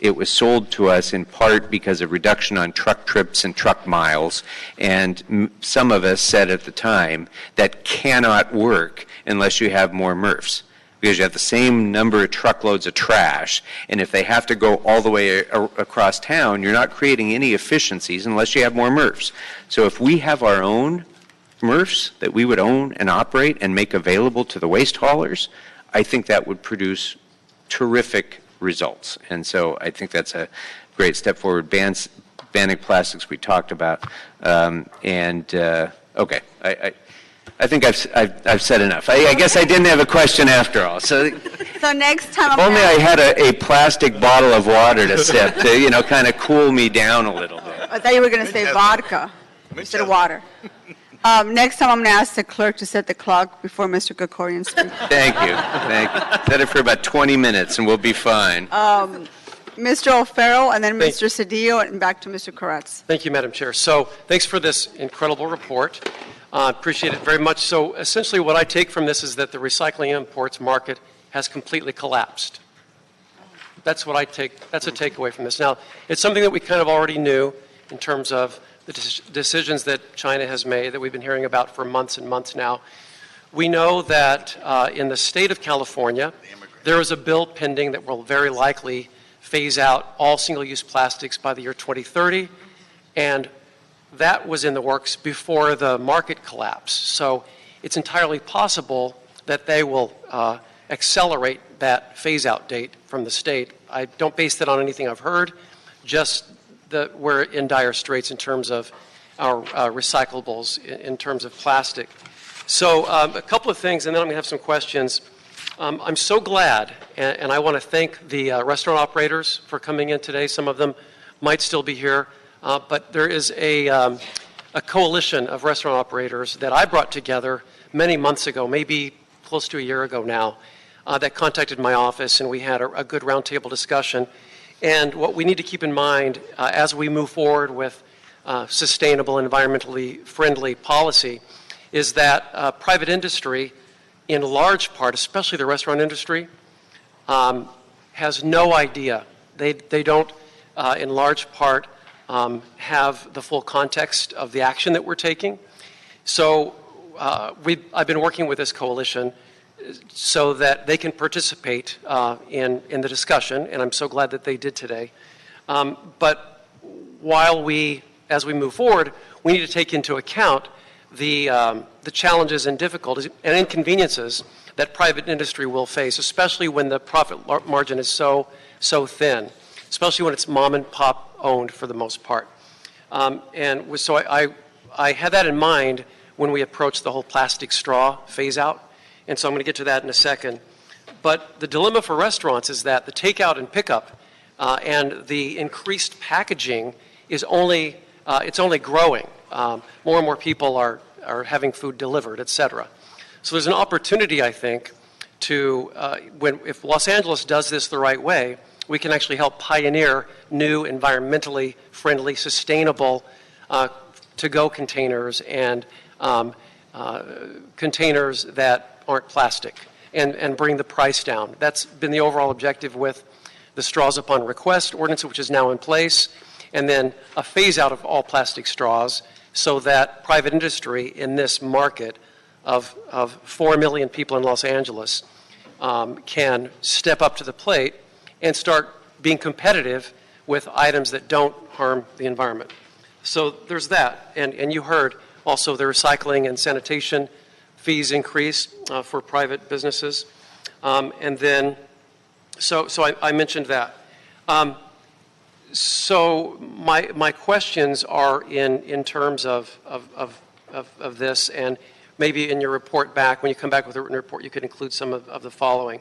it was sold to us in part because of reduction on truck trips and truck miles, and some of us said at the time that cannot work unless you have more MRFs, because you have the same number of truckloads of trash, and if they have to go all the way across town, you're not creating any efficiencies unless you have more MRFs. So if we have our own MRFs that we would own and operate and make available to the waste haulers, I think that would produce terrific results. And so I think that's a great step forward. Banning plastics we talked about. Okay, I think I've said enough. I guess I didn't have a question after all. So next time, if only I had a plastic bottle of water to sip to, you know, kind of cool me down a little bit. I thought you were going to say vodka instead of water. Next time, I'm going to ask the clerk to set the clock before Mr. Krikorian speaks. Thank you. Thank you. Set it for about 20 minutes, and we'll be fine. Mr. O'Farrell, and then Mr. Cedillo, and back to Mr. Koretz. Thank you, Madam Chair. So thanks for this incredible report. Appreciate it very much. So essentially what I take from this is that the recycling imports market has completely collapsed. That's what I take. That's a takeaway from this. Now, it's something that we kind of already knew in terms of the decisions that China has made that we've been hearing about for months and months now. We know that in the state of California, there is a bill pending that will very likely phase out all single-use plastics by the year 2030, and that was in the works before the market collapse. So it's entirely possible that they will accelerate that phase-out date from the state. I don't base that on anything I've heard, just we're in dire straits in terms of our recyclables, in terms of plastic. So a couple of things, and then I'm going to have some questions. I'm so glad, and I want to thank the restaurant operators for coming in today. Some of them might still be here, but there is a coalition of restaurant operators that I brought together many months ago, maybe close to a year ago now, that contacted my office, and we had a good roundtable discussion. And what we need to keep in mind as we move forward with sustainable, environmentally friendly policy is that private industry, in large part, especially the restaurant industry, has no idea. They don't, in large part, have the full context of the action that we're taking. So I've been working with this coalition so that they can participate in the discussion, and I'm so glad that they did today. But while as we move forward, we need to take into account the challenges and difficulties and inconveniences that private industry will face, especially when the profit margin is so thin, especially when it's mom and pop owned for the most part. And so I had that in mind when we approached the whole plastic straw phase out. And so I'm going to get to that in a second. But the dilemma for restaurants is that the takeout and pickup and the increased packaging is only growing. More and more people are having food delivered, et cetera. So there's an opportunity, I think, to, if Los Angeles does this the right way, we can actually help pioneer new, environmentally friendly, sustainable to-go containers and containers that aren't plastic and bring the price down. That's been the overall objective with the straws upon request ordinance, which is now in place, and then a phase out of all plastic straws so that private industry in this market of 4 million people in Los Angeles can step up to the plate and start being competitive with items that don't harm the environment. So there's that. And you heard also the recycling and sanitation fees increase for private businesses. And then, so I mentioned that. So my questions are in terms of this, and maybe in your report back, when you come back with a written report, you could include some of the following.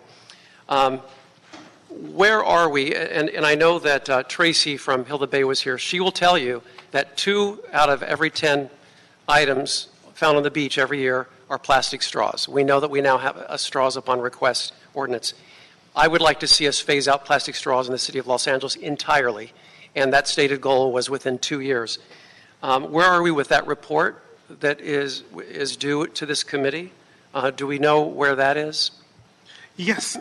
Where are we? And I know that Tracy from Hilda Bay was here. She will tell you that 2 out of every 10 items found on the beach every year are plastic straws. We know that we now have a straws upon request ordinance. I would like to see us phase out plastic straws in the city of Los Angeles entirely, and that stated goal was within 2 years. Where are we with that report that is due to this committee? Do we know where that is? Yes.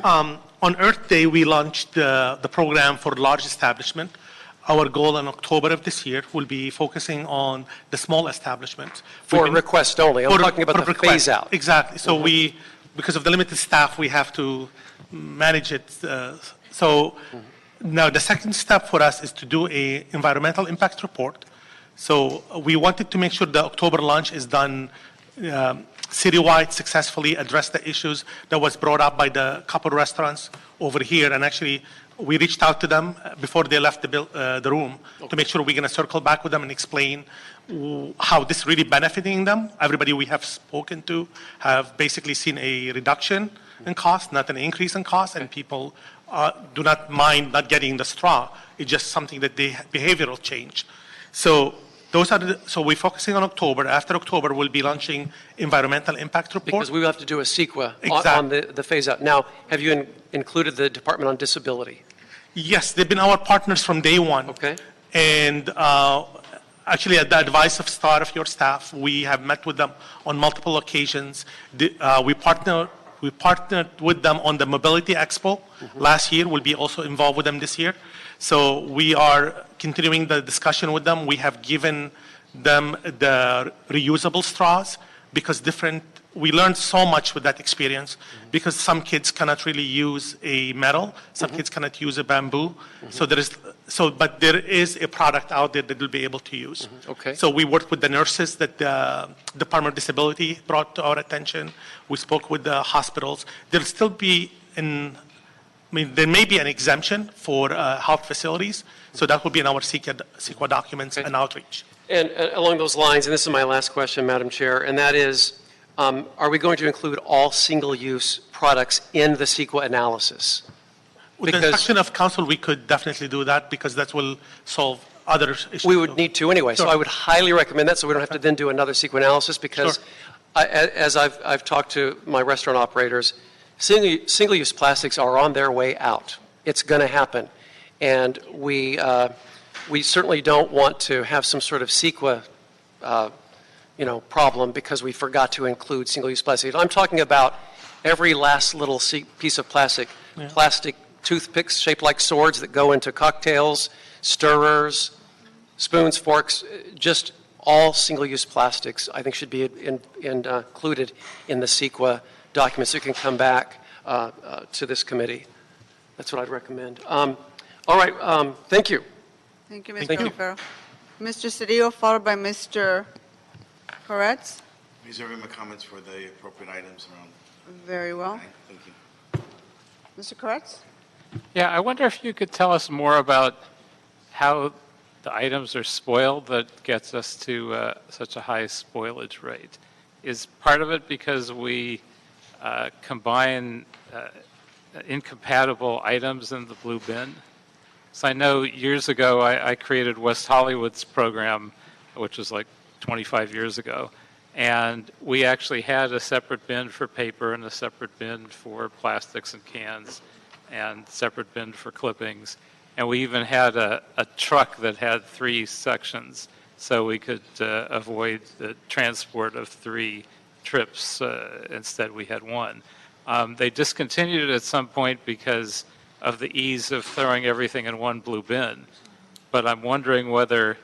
On Earth Day, we launched the program for large establishment. Our goal in October of this year will be focusing on the small establishments. For request only. I'm talking about the phase out. Exactly. So because of the limited staff, we have to manage it. Now the second step for us is to do a environmental impact report. So we wanted to make sure the October launch is done citywide, successfully address the issues that was brought up by the couple restaurants over here. And actually, we reached out to them before they left the room to make sure we're going to circle back with them and explain how this really benefiting them. Everybody we have spoken to have basically seen a reduction in cost, not an increase in cost, and people do not mind not getting the straw. It's just something that they behavioral change. So those are so we're focusing on October. After October, we'll be launching environmental impact report. Because we will have to do a CEQA on the phase out. Now, have you included the Department on Disability? Yes, they've been our partners from day one. Okay. And actually, at the advice of of your staff, we have met with them on multiple occasions. We partnered with them on the Mobility Expo last year. We'll be also involved with them this year. So we are continuing the discussion with them. We have given them the reusable straws because we learned so much with that experience because some kids cannot really use a metal, some kids cannot use a bamboo. But there is a product out there that they'll be able to use. Okay. So we worked with the nurses that the Department of Disability brought to our attention. We spoke with the hospitals. There'll still be I mean, there may be an exemption for health facilities, so that will be in our CEQA documents and outreach. And along those lines, and this is my last question, Madam Chair, and that is, are we going to include all single-use products in the CEQA analysis? With the instruction of council, we could definitely do that because that will solve other issues. We would need to anyway, so Sure. I would highly recommend that, so we don't have to then do another CEQA analysis, because Sure. as I've talked to my restaurant operators, single-use plastics are on their way out. It's going to happen. And we certainly don't want to have some sort of CEQA problem because we forgot to include single-use plastic. I'm talking about every last little piece of plastic. Yeah. Plastic toothpicks shaped like swords that go into cocktails, stirrers, spoons, forks, just all single-use plastics, I think, should be included in the CEQA documents that can come back to this committee. That's what I'd recommend. All right, thank you. Thank you, Mr. Thank you. O'Farrell. Mr. Cedillo, followed by Mr. Koretz. Reserving my comments for the appropriate items around. Very well. Thank you. Mr. Koretz? Yeah, I wonder if you could tell us more about how the items are spoiled that gets us to such a high spoilage rate. Is part of it because we combine incompatible items in the blue bin? So I know years ago I created West Hollywood's program, which was like 25 years ago, and we actually had a separate bin for paper and a separate bin for plastics and cans and separate bin for clippings. And we even had a truck that had 3 sections so we could avoid the transport of 3 trips. Instead, we had 1. They discontinued it at some point because of the ease of throwing everything in one blue bin. But I'm wondering whether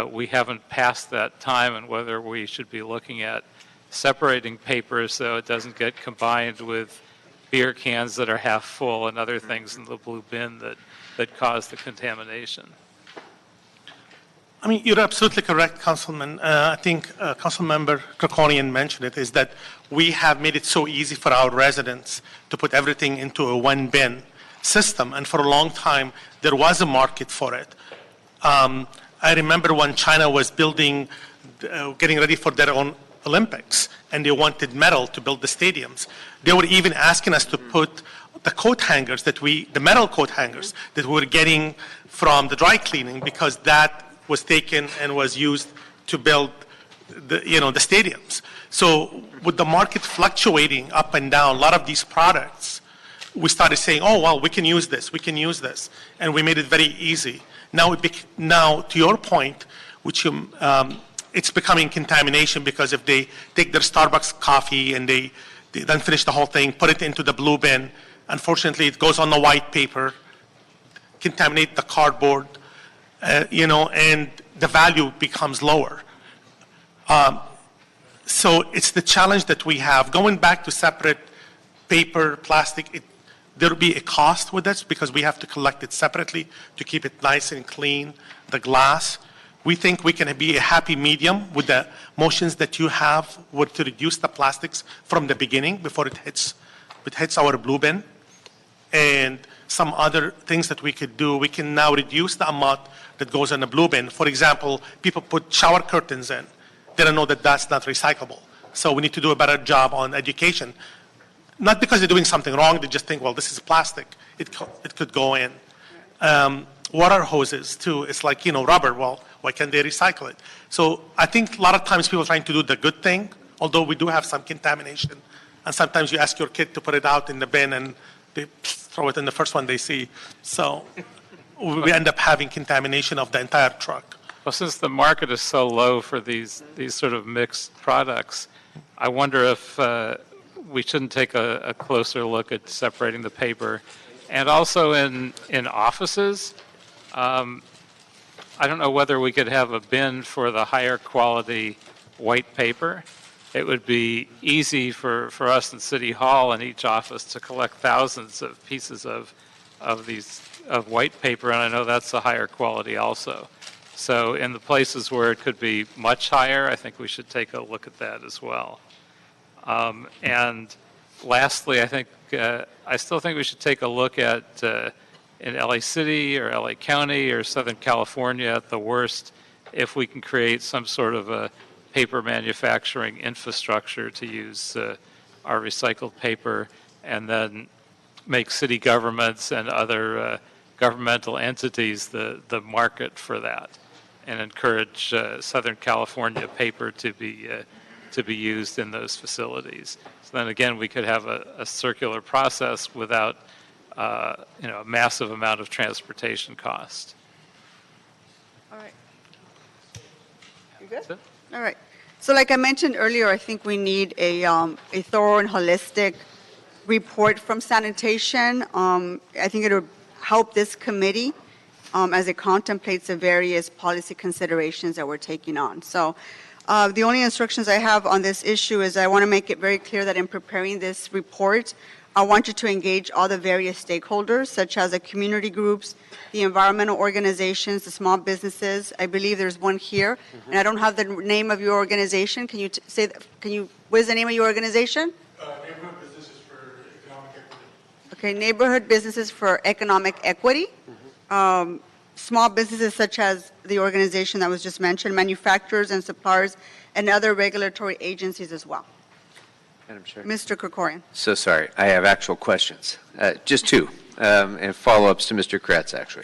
we haven't passed that time and whether we should be looking at separating paper so it doesn't get combined with beer cans that are half full and other things in the blue bin that cause the contamination. I mean, you're absolutely correct, Councilman. I think Councilmember Krikorian mentioned it, is that we have made it so easy for our residents to put everything into a one bin system. And for a long time, there was a market for it. I remember when China was building, getting ready for their own Olympics, and they wanted metal to build the stadiums. They were even asking us to put the coat hangers the metal coat hangers that we were getting from the dry cleaning, because that was taken and was used to build the stadiums. So with the market fluctuating up and down, a lot of these products, we started saying, oh, well, we can use this, and we made it very easy. Now, to your point, which it's becoming contamination, because if they take their Starbucks coffee and they then finish the whole thing, put it into the blue bin, unfortunately, it goes on the white paper, contaminate the cardboard, and the value becomes lower. So it's the challenge that we have. Going back to separate paper, plastic, there will be a cost with this because we have to collect it separately to keep it nice and clean, the glass. We think we can be a happy medium with the motions that you have to reduce the plastics from the beginning before it hits our blue bin. And some other things that we could do, we can now reduce the amount that goes in the blue bin. For example, people put shower curtains in. They don't know that that's not recyclable. So we need to do a better job on education. Not because they're doing something wrong, they just think, well, this is plastic. It could go in. Water hoses, too. It's like, rubber. Well, why can't they recycle it? So I think a lot of times people are trying to do the good thing, although we do have some contamination. And sometimes you ask your kid to put it out in the bin and they throw it in the first one they see. So we end up having contamination of the entire truck. Well, since the market is so low for these sort of mixed products, I wonder if we shouldn't take a closer look at separating the paper. And also in offices, I don't know whether we could have a bin for the higher quality white paper. It would be easy for us in City Hall in each office to collect thousands of pieces of white paper, and I know that's a higher quality also. So in the places where it could be much higher, I think we should take a look at that as well. And lastly, I think I still think we should take a look at in LA City or LA County or Southern California at the worst, if we can create some sort of a paper manufacturing infrastructure to use our recycled paper, and then make city governments and other governmental entities the market for that, and encourage Southern California paper to be used in those facilities. So then again, we could have a circular process without a massive amount of transportation cost. All right. You good? All right. So like I mentioned earlier, I think we need a thorough and holistic report from sanitation. I think it would help this committee as it contemplates the various policy considerations that we're taking on. So the only instructions I have on this issue is I want to make it very clear that in preparing this report, I want you to engage all the various stakeholders, such as the community groups, the environmental organizations, the small businesses. I believe there's one here, and I don't have the name of your organization. Can you what is the name of your organization? Neighborhood Businesses for Economic Equity. Okay, Neighborhood Businesses for Economic Equity. Small businesses such as the organization that was just mentioned, manufacturers and suppliers, and other regulatory agencies as well. Madam Chair. Mr. Krikorian. So sorry, I have actual questions, just two, and follow-ups to Mr. Kretz, actually.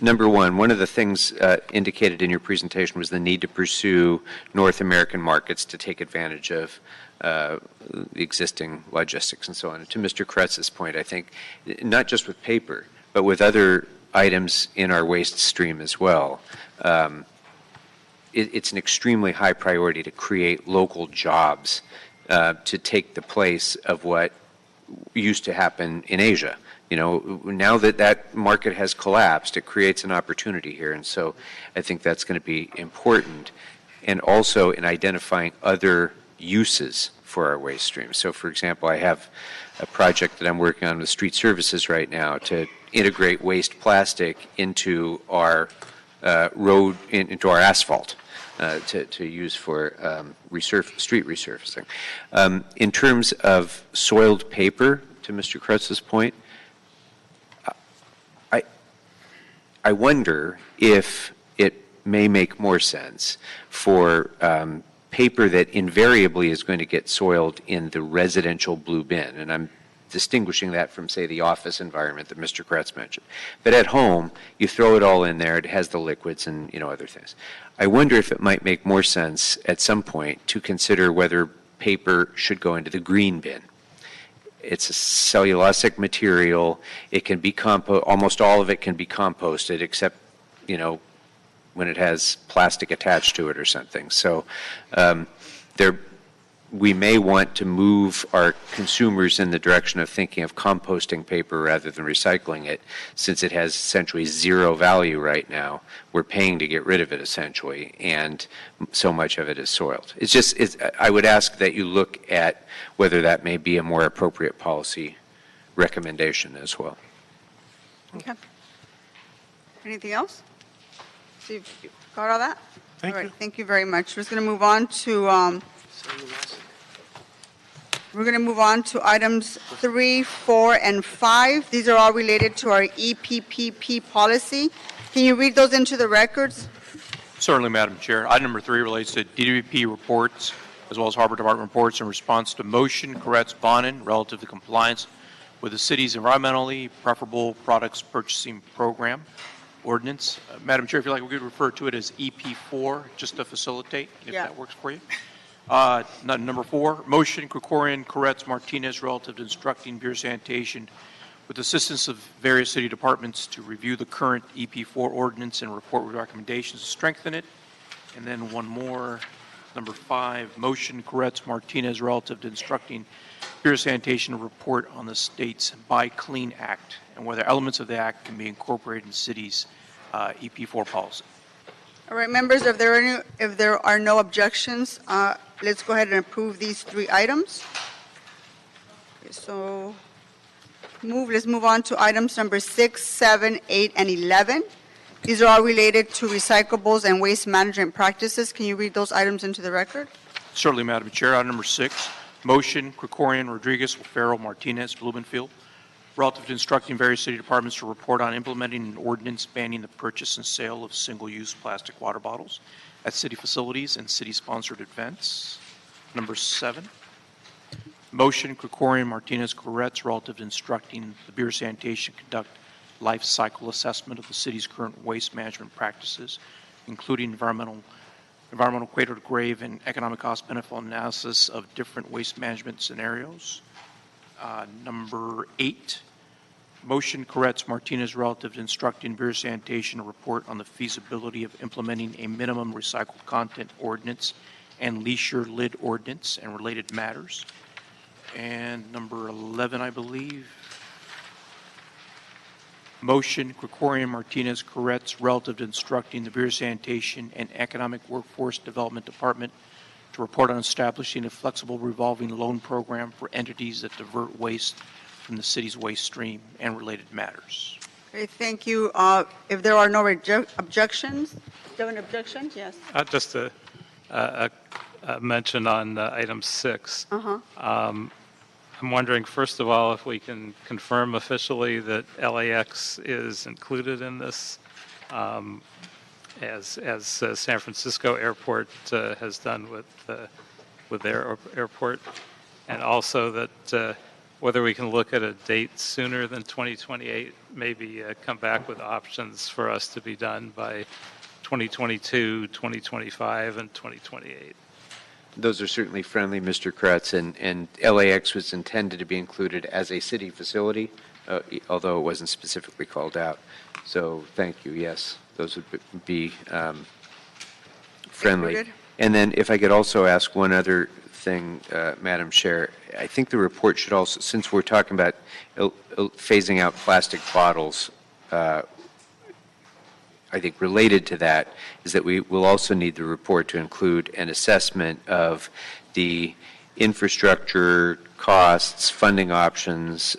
Number one of the things indicated in your presentation was the need to pursue North American markets to take advantage of the existing logistics and so on. And to Mr. Kretz's point, I think not just with paper, but with other items in our waste stream as well, it's an extremely high priority to create local jobs to take the place of what used to happen in Asia. You know, now that that market has collapsed, it creates an opportunity here. And so I think that's going to be important. And also in identifying other uses for our waste streams. So, for example, I have a project that I'm working on with street services right now to integrate waste plastic into our road, into our asphalt. To use for street resurfacing. In terms of soiled paper, to Mr. Kretz's point, I wonder if it may make more sense for paper that invariably is going to get soiled in the residential blue bin, and I'm distinguishing that from, say, the office environment that Mr. Kretz mentioned. But at home, you throw it all in there, it has the liquids and, other things. I wonder if it might make more sense at some point to consider whether paper should go into the green bin. It's a cellulosic material. It can be almost all of it can be composted, except, when it has plastic attached to it or something. So we may want to move our consumers in the direction of thinking of composting paper rather than recycling it, since it has essentially zero value right now. We're paying to get rid of it essentially, and so much of it is soiled. I would ask that you look at whether that may be a more appropriate policy recommendation as well. Okay. Anything else? So you've got all that? Thank you. Thank you very much. We're going to move on to items 3, 4, and 5. These are all related to our EPPP policy. Can you read those into the records? Certainly, Madam Chair. Item number 3 relates to DWP reports as well as Harbor Department reports in response to motion Koretz-Bonin relative to compliance with the city's environmentally preferable products purchasing program ordinance. Madam Chair, if you'd like, we could refer to it as EP4 just to facilitate, if that works for you. Number 4, motion Krikorian, Koretz, Martinez relative to instructing Bureau of Sanitation with assistance of various city departments to review the current EP4 ordinance and report with recommendations to strengthen it. And then one more, number 5, motion Koretz, Martinez relative to instructing Bureau of Sanitation to report on the state's Buy Clean Act and whether elements of the act can be incorporated in the city's EP4 policy. All right, members, if there are no objections, let's go ahead and approve these 3 items. Okay, so let's move on to items number 6, 7, 8, and 11. These are all related to recyclables and waste management practices. Can you read those items into the record? Certainly, Madam Chair. Item number 6, Motion, Krikorian, Rodriguez, Farrell, Martinez, Blumenfield, relative to instructing various city departments to report on implementing an ordinance banning the purchase and sale of single-use plastic water bottles at city facilities and city-sponsored events. Number 7. Motion, Krikorian, Martinez, Koretz, relative to instructing the Bureau of Sanitation to conduct life cycle assessment of the city's current waste management practices, including environmental cradle to grave and economic cost benefit analysis of different waste management scenarios. Number 8, motion, Koretz, Martinez, relative to instructing Bureau of Sanitation to report on the feasibility of implementing a minimum recycled content ordinance and leisure lid ordinance and related matters. And number 11, I believe. Motion, Krikorian, Martinez, Koretz, relative to instructing the Bureau of Sanitation and Economic Workforce Development Department to report on establishing a flexible revolving loan program for entities that divert waste from the city's waste stream and related matters. Okay, thank you. If there are no objections, do you have an objection? Yes. Just a mention on item 6. I'm wondering, first of all, if we can confirm officially that LAX is included in this, as San Francisco Airport has done with their airport, and also that whether we can look at a date sooner than 2028, maybe come back with options for us to be done by 2022, 2025, and 2028. Those are certainly friendly, Mr. Kratz, and LAX was intended to be included as a city facility, although it wasn't specifically called out. So thank you, yes, those would be friendly. Included. And then if I could also ask one other thing, Madam Chair, I think the report should also, since we're talking about phasing out plastic bottles, I think related to that is that we will also need the report to include an assessment of the infrastructure costs, funding options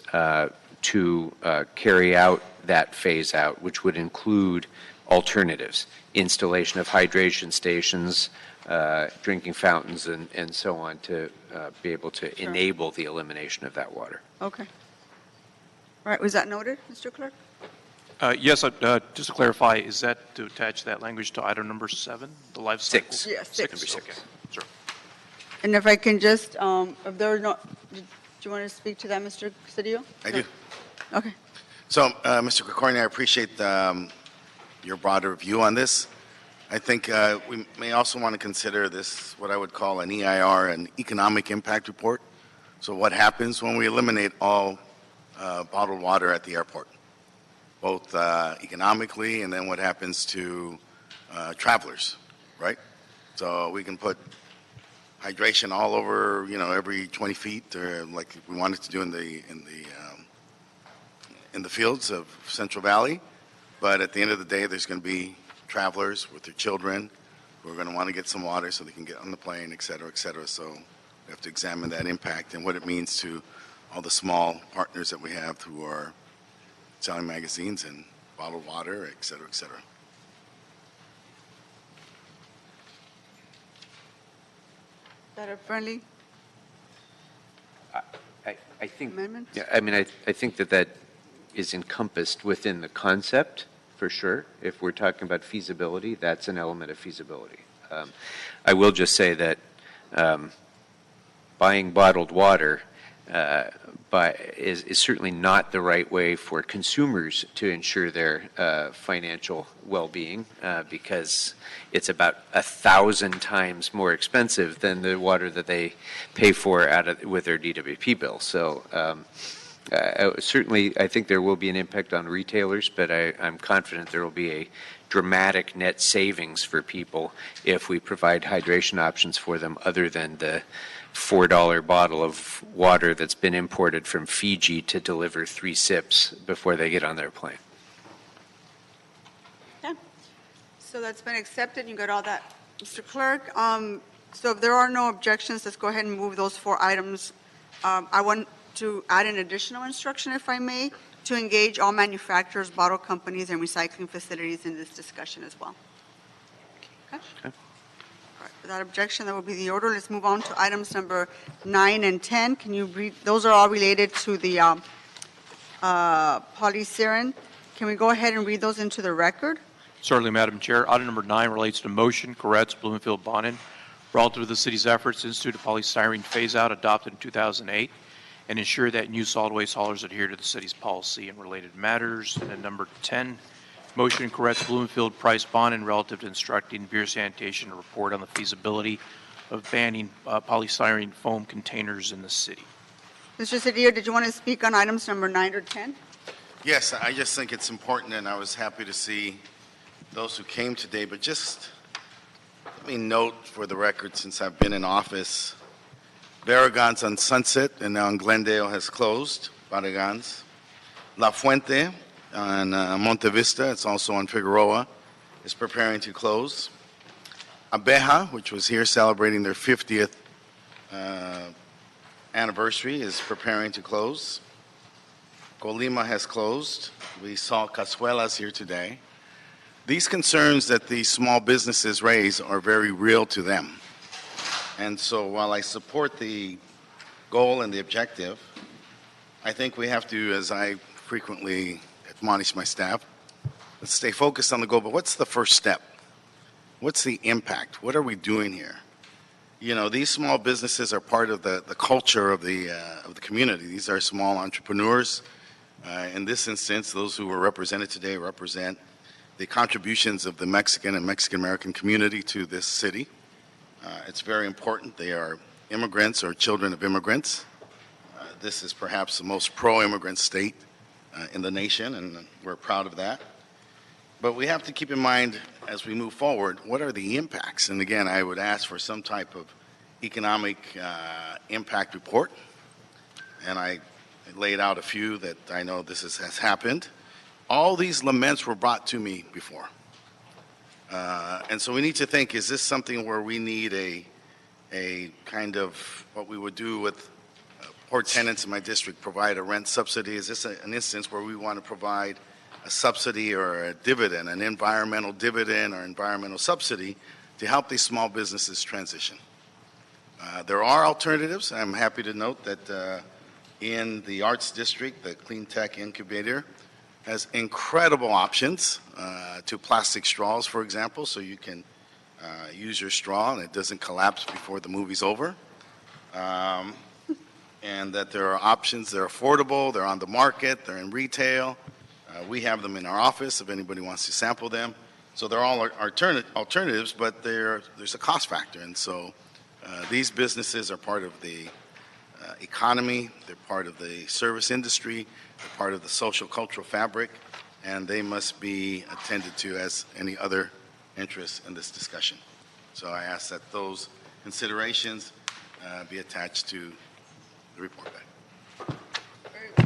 to carry out that phase out, which would include alternatives, installation of hydration stations, drinking fountains, and so on to be able to enable the elimination of that water. Okay. All right, was that noted, Mr. Clerk? Yes, just to clarify, is that to attach that language to item number 7, the life cycle? 6. Yes, 6. Number 6. Okay. Sure. And if I can just, if there are no, do you want to speak to that, Mr. Cedillo? I do. Okay. So, Mr. Krikorian, I appreciate your broader view on this. I think we may also want to consider this, what I would call an EIR, an economic impact report. So what happens when we eliminate all bottled water at the airport, both economically and then what happens to travelers, right? So we can put hydration all over, every 20 feet, or like we wanted to do in the fields of Central Valley. But at the end of the day, there's going to be travelers with their children who are going to want to get some water so they can get on the plane, et cetera, et cetera. So we have to examine that impact and what it means to all the small partners that we have who are selling magazines and bottled water, et cetera, et cetera. Is that a friendly I think, amendment? yeah, I mean, I think that is encompassed within the concept, for sure. If we're talking about feasibility, that's an element of feasibility. I will just say that buying bottled water is certainly not the right way for consumers to ensure their financial well-being because it's about 1,000 times more expensive than the water that they pay for with their DWP bill. So certainly I think there will be an impact on retailers, but I'm confident there will be a dramatic net savings for people if we provide hydration options for them other than the $4 bottle of water that's been imported from Fiji to deliver 3 sips before they get on their plane. Okay. So that's been accepted. You got all that, Mr. Clerk. So if there are no objections, let's go ahead and move those 4 items. I want to add an additional instruction, if I may, to engage all manufacturers, bottle companies, and recycling facilities in this discussion as well. Okay? Without objection, that will be the order. Let's move on to items number 9 and 10. Can you read, those are all related to the polyserine. Can we go ahead and read those into the record? Certainly, Madam Chair. Item number 9 relates to motion, Koretz, Bloomfield, Bonin, relative to the city's efforts to institute a polystyrene phase-out adopted in 2008 and ensure that new solid waste haulers adhere to the city's policy and related matters. And then number 10, motion, Koretz, Bloomfield, Price, Bonin, relative to instructing Bureau of Sanitation to report on the feasibility of banning polystyrene foam containers in the city. Mr. Cedillo, did you want to speak on items number 9 or 10? Yes, I just think it's important, and I was happy to see those who came today, but just let me note for the record, since I've been in office, Barragan's on Sunset and now in Glendale has closed, Barragan's. La Fuente on Monte Vista, it's also on Figueroa, is preparing to close. Abeja, which was here celebrating their 50th anniversary, is preparing to close. Colima has closed. We saw Cazuelas here today. These concerns that these small businesses raise are very real to them. And so while I support the goal and the objective, I think we have to, as I frequently admonish my staff, let's stay focused on the goal, but what's the first step? What's the impact? What are we doing here? You know, these small businesses are part of the culture of the community. These are small entrepreneurs. In this instance, those who were represented today represent the contributions of the Mexican and Mexican-American community to this city. It's very important. They are immigrants or children of immigrants. This is perhaps the most pro-immigrant state in the nation, and we're proud of that. But we have to keep in mind, as we move forward, what are the impacts? And again, I would ask for some type of economic impact report. And I laid out a few that I know this has happened. All these laments were brought to me before. And so we need to think, is this something where we need a kind of what we would do with poor tenants in my district, provide a rent subsidy? Is this an instance where we want to provide a subsidy or a dividend, an environmental dividend or environmental subsidy to help these small businesses transition? There are alternatives. I'm happy to note that in the Arts District, the Clean Tech Incubator has incredible options to plastic straws, for example, so you can use your straw and it doesn't collapse before the movie's over. And that there are options, they're affordable, they're on the market, they're in retail. We have them in our office if anybody wants to sample them. So they're all alternatives, but there's a cost factor. And so these businesses are part of the economy, they're part of the service industry, they're part of the social cultural fabric, and they must be attended to as any other interests in this discussion. So I ask that those considerations be attached to the report back.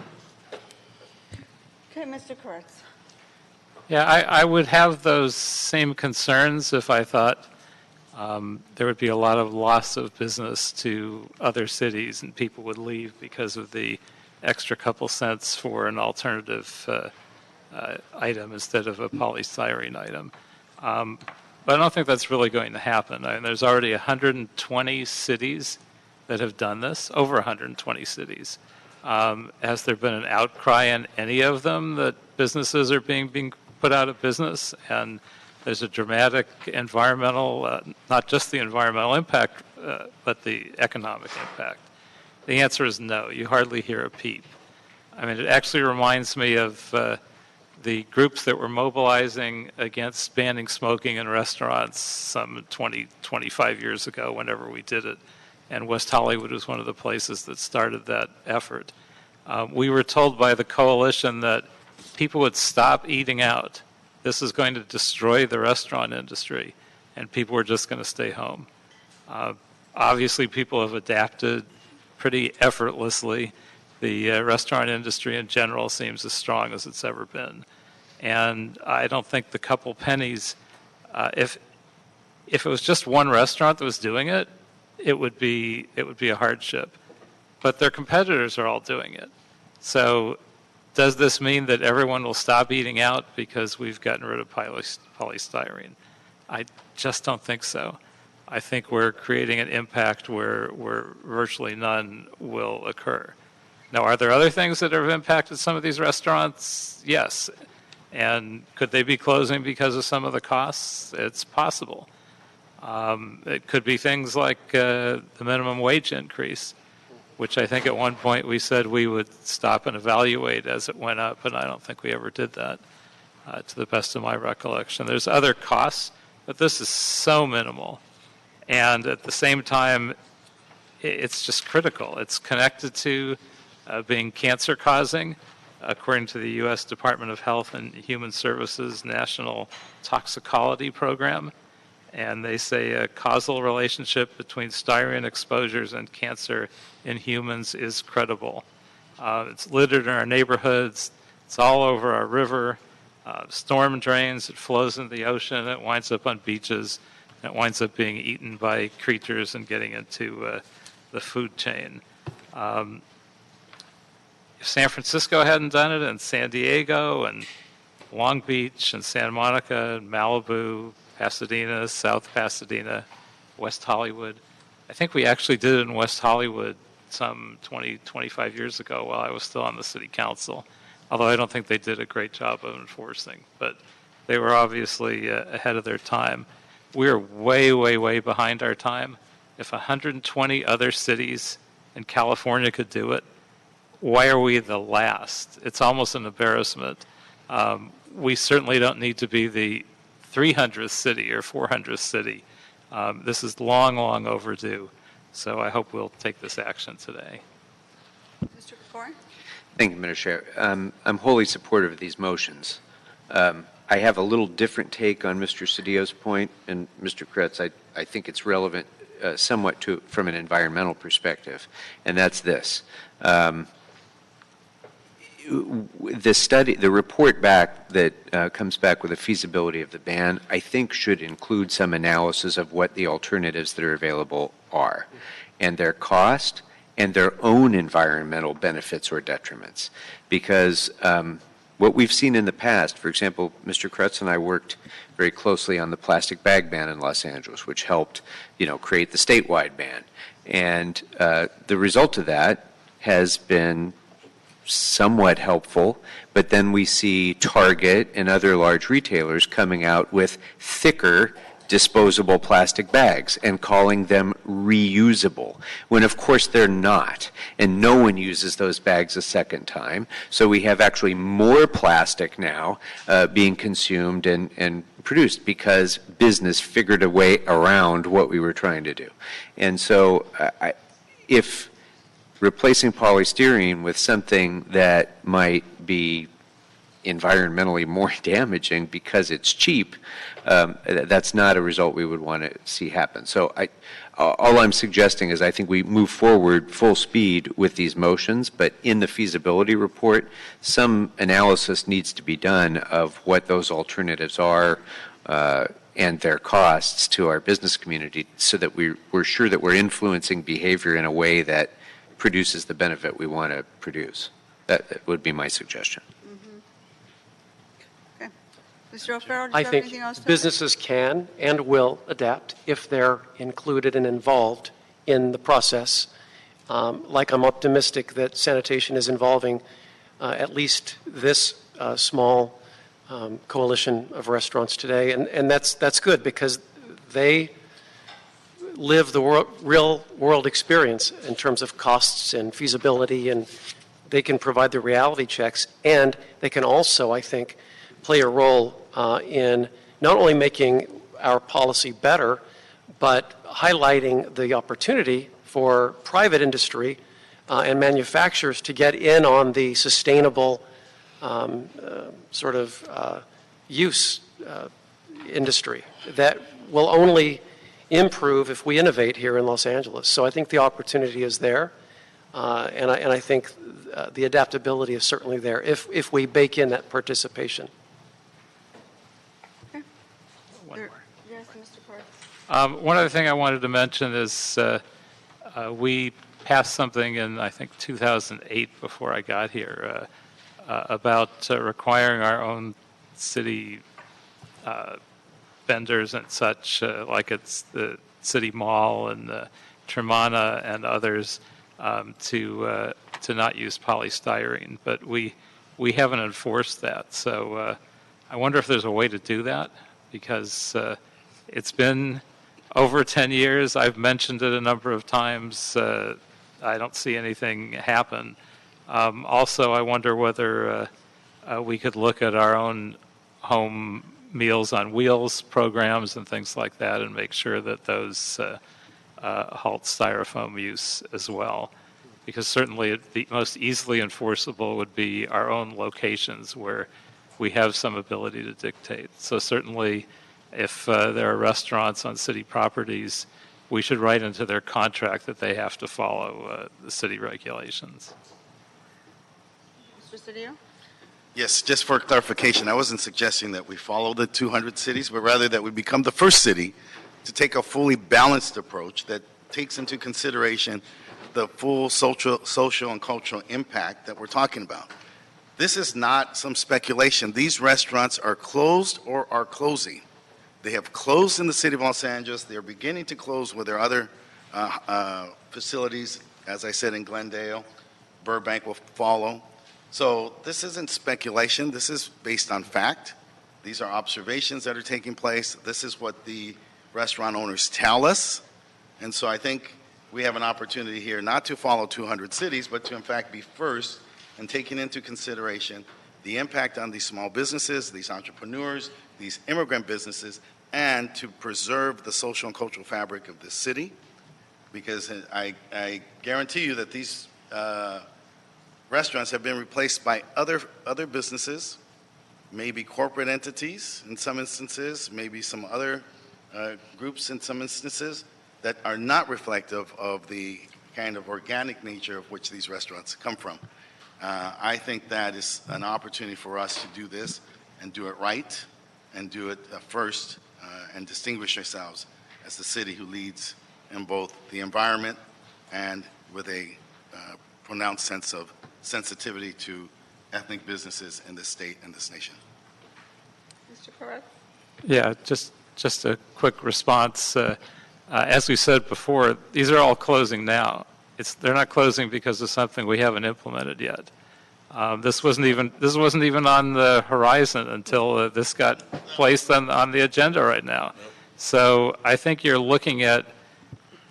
Okay, Mr. Koretz. Yeah, I would have those same concerns if I thought there would be a lot of loss of business to other cities and people would leave because of the extra couple cents for an alternative item instead of a polystyrene item. But I don't think that's really going to happen. I mean, there's already 120 cities that have done this, over 120 cities. Has there been an outcry in any of them that businesses are being put out of business? And there's a dramatic environmental, not just the environmental impact, but the economic impact. The answer is no. You hardly hear a peep. I mean, it actually reminds me of the groups that were mobilizing against banning smoking in restaurants some 20, 25 years ago, whenever we did it. And West Hollywood was one of the places that started that effort. We were told by the coalition that people would stop eating out. This is going to destroy the restaurant industry, and people were just going to stay home. Obviously, people have adapted pretty effortlessly. The restaurant industry in general seems as strong as it's ever been. And I don't think the couple pennies, if it was just one restaurant that was doing it, it would be a hardship. But their competitors are all doing it. So does this mean that everyone will stop eating out because we've gotten rid of polystyrene? I just don't think so. I think we're creating an impact where virtually none will occur. Now, are there other things that have impacted some of these restaurants? Yes. And could they be closing because of some of the costs? It's possible. It could be things like the minimum wage increase, which I think at one point we said we would stop and evaluate as it went up, and I don't think we ever did that, to the best of my recollection. There's other costs, but this is so minimal. And at the same time, it's just critical. It's connected to being cancer-causing, according to the U.S. Department of Health and Human Services National Toxicology Program. And they say a causal relationship between styrene exposures and cancer in humans is credible. It's littered in our neighborhoods. It's all over our river. Storm drains. It flows into the ocean. It winds up on beaches. It winds up being eaten by creatures and getting into the food chain. If San Francisco hadn't done it, and San Diego, and Long Beach, and Santa Monica, and Malibu, Pasadena, South Pasadena, West Hollywood. I think we actually did it in West Hollywood some 20, 25 years ago while I was still on the city council, although I don't think they did a great job of enforcing. But they were obviously ahead of their time. We're way, way, way behind our time. If 120 other cities in California could do it, why are we the last? It's almost an embarrassment. We certainly don't need to be the 300th city or 400th city. This is long, long overdue. So I hope we'll take this action today. Mr. Kafori? Thank you, Madam Chair. I'm wholly supportive of these motions. I have a little different take on Mr. Cedillo's point, and Mr. Kretz, I think it's relevant somewhat from an environmental perspective, and that's this. The report back that comes back with the feasibility of the ban, I think should include some analysis of what the alternatives that are available are, and their cost, and their own environmental benefits or detriments. Because what we've seen in the past, for example, Mr. Kretz and I worked very closely on the plastic bag ban in Los Angeles, which helped, create the statewide ban. And the result of that has been somewhat helpful, but then we see Target and other large retailers coming out with thicker disposable plastic bags and calling them reusable, when of course they're not, and no one uses those bags a second time. So we have actually more plastic now being consumed and produced because business figured a way around what we were trying to do. And so if replacing polystyrene with something that might be environmentally more damaging because it's cheap, that's not a result we would want to see happen. So all I'm suggesting is I think we move forward full speed with these motions, but in the feasibility report, some analysis needs to be done of what those alternatives are and their costs to our business community so that we're sure that we're influencing behavior in a way that produces the benefit we want to produce. That would be my suggestion. Mr. O'Farrell, do I you have think anything else to businesses can and will adapt if they're included and involved in the process. Like I'm optimistic that sanitation is involving at least this small coalition of restaurants today, and that's good because they live the real world experience in terms of costs and feasibility, and they can provide the reality checks, and they can also, I think, play a role in not only making our policy better, but highlighting the opportunity for private industry and manufacturers to get in on the sustainable use industry that will only improve if we innovate here in Los Angeles. So I think the opportunity is there, and I think the adaptability is certainly there if we bake in that participation. Yes, Mr. Parks. One other thing I wanted to mention is we passed something in, I think, 2008 before I got here about requiring our own city vendors and such, like it's the City Mall and Tremana and others to not use polystyrene. But we haven't enforced that. So I wonder if there's a way to do that, because it's been over 10 years. I've mentioned it a number of times. I don't see anything happen. Also, I wonder whether we could look at our own home Meals on Wheels programs and things like that and make sure that those halt styrofoam use as well. Because certainly the most easily enforceable would be our own locations where we have some ability to dictate. So certainly if there are restaurants on city properties, we should write into their contract that they have to follow the city regulations. Mr. Cedillo? Yes, just for clarification, I wasn't suggesting that we follow the 200 cities, but rather that we become the first city to take a fully balanced approach that takes into consideration the full social and cultural impact that we're talking about. This is not some speculation. These restaurants are closed or are closing. They have closed in the city of Los Angeles. They're beginning to close with their other facilities, as I said, in Glendale. Burbank will follow. So this isn't speculation. This is based on fact. These are observations that are taking place. This is what the restaurant owners tell us. And so I think we have an opportunity here not to follow 200 cities, but to in fact be first and taking into consideration the impact on these small businesses, these entrepreneurs, these immigrant businesses, and to preserve the social and cultural fabric of this city. Because I guarantee you that these restaurants have been replaced by other businesses, maybe corporate entities in some instances, maybe some other groups in some instances that are not reflective of the kind of organic nature of which these restaurants come from. I think that is an opportunity for us to do this and do it right and do it first and distinguish ourselves as the city who leads in both the environment and with a pronounced sense of sensitivity to ethnic businesses in this state and this nation. Mr. Perez? Yeah, just a quick response. As we said before, these are all closing now. They're not closing because of something we haven't implemented yet. This wasn't even on the horizon until this got placed on the agenda right now. So I think you're looking at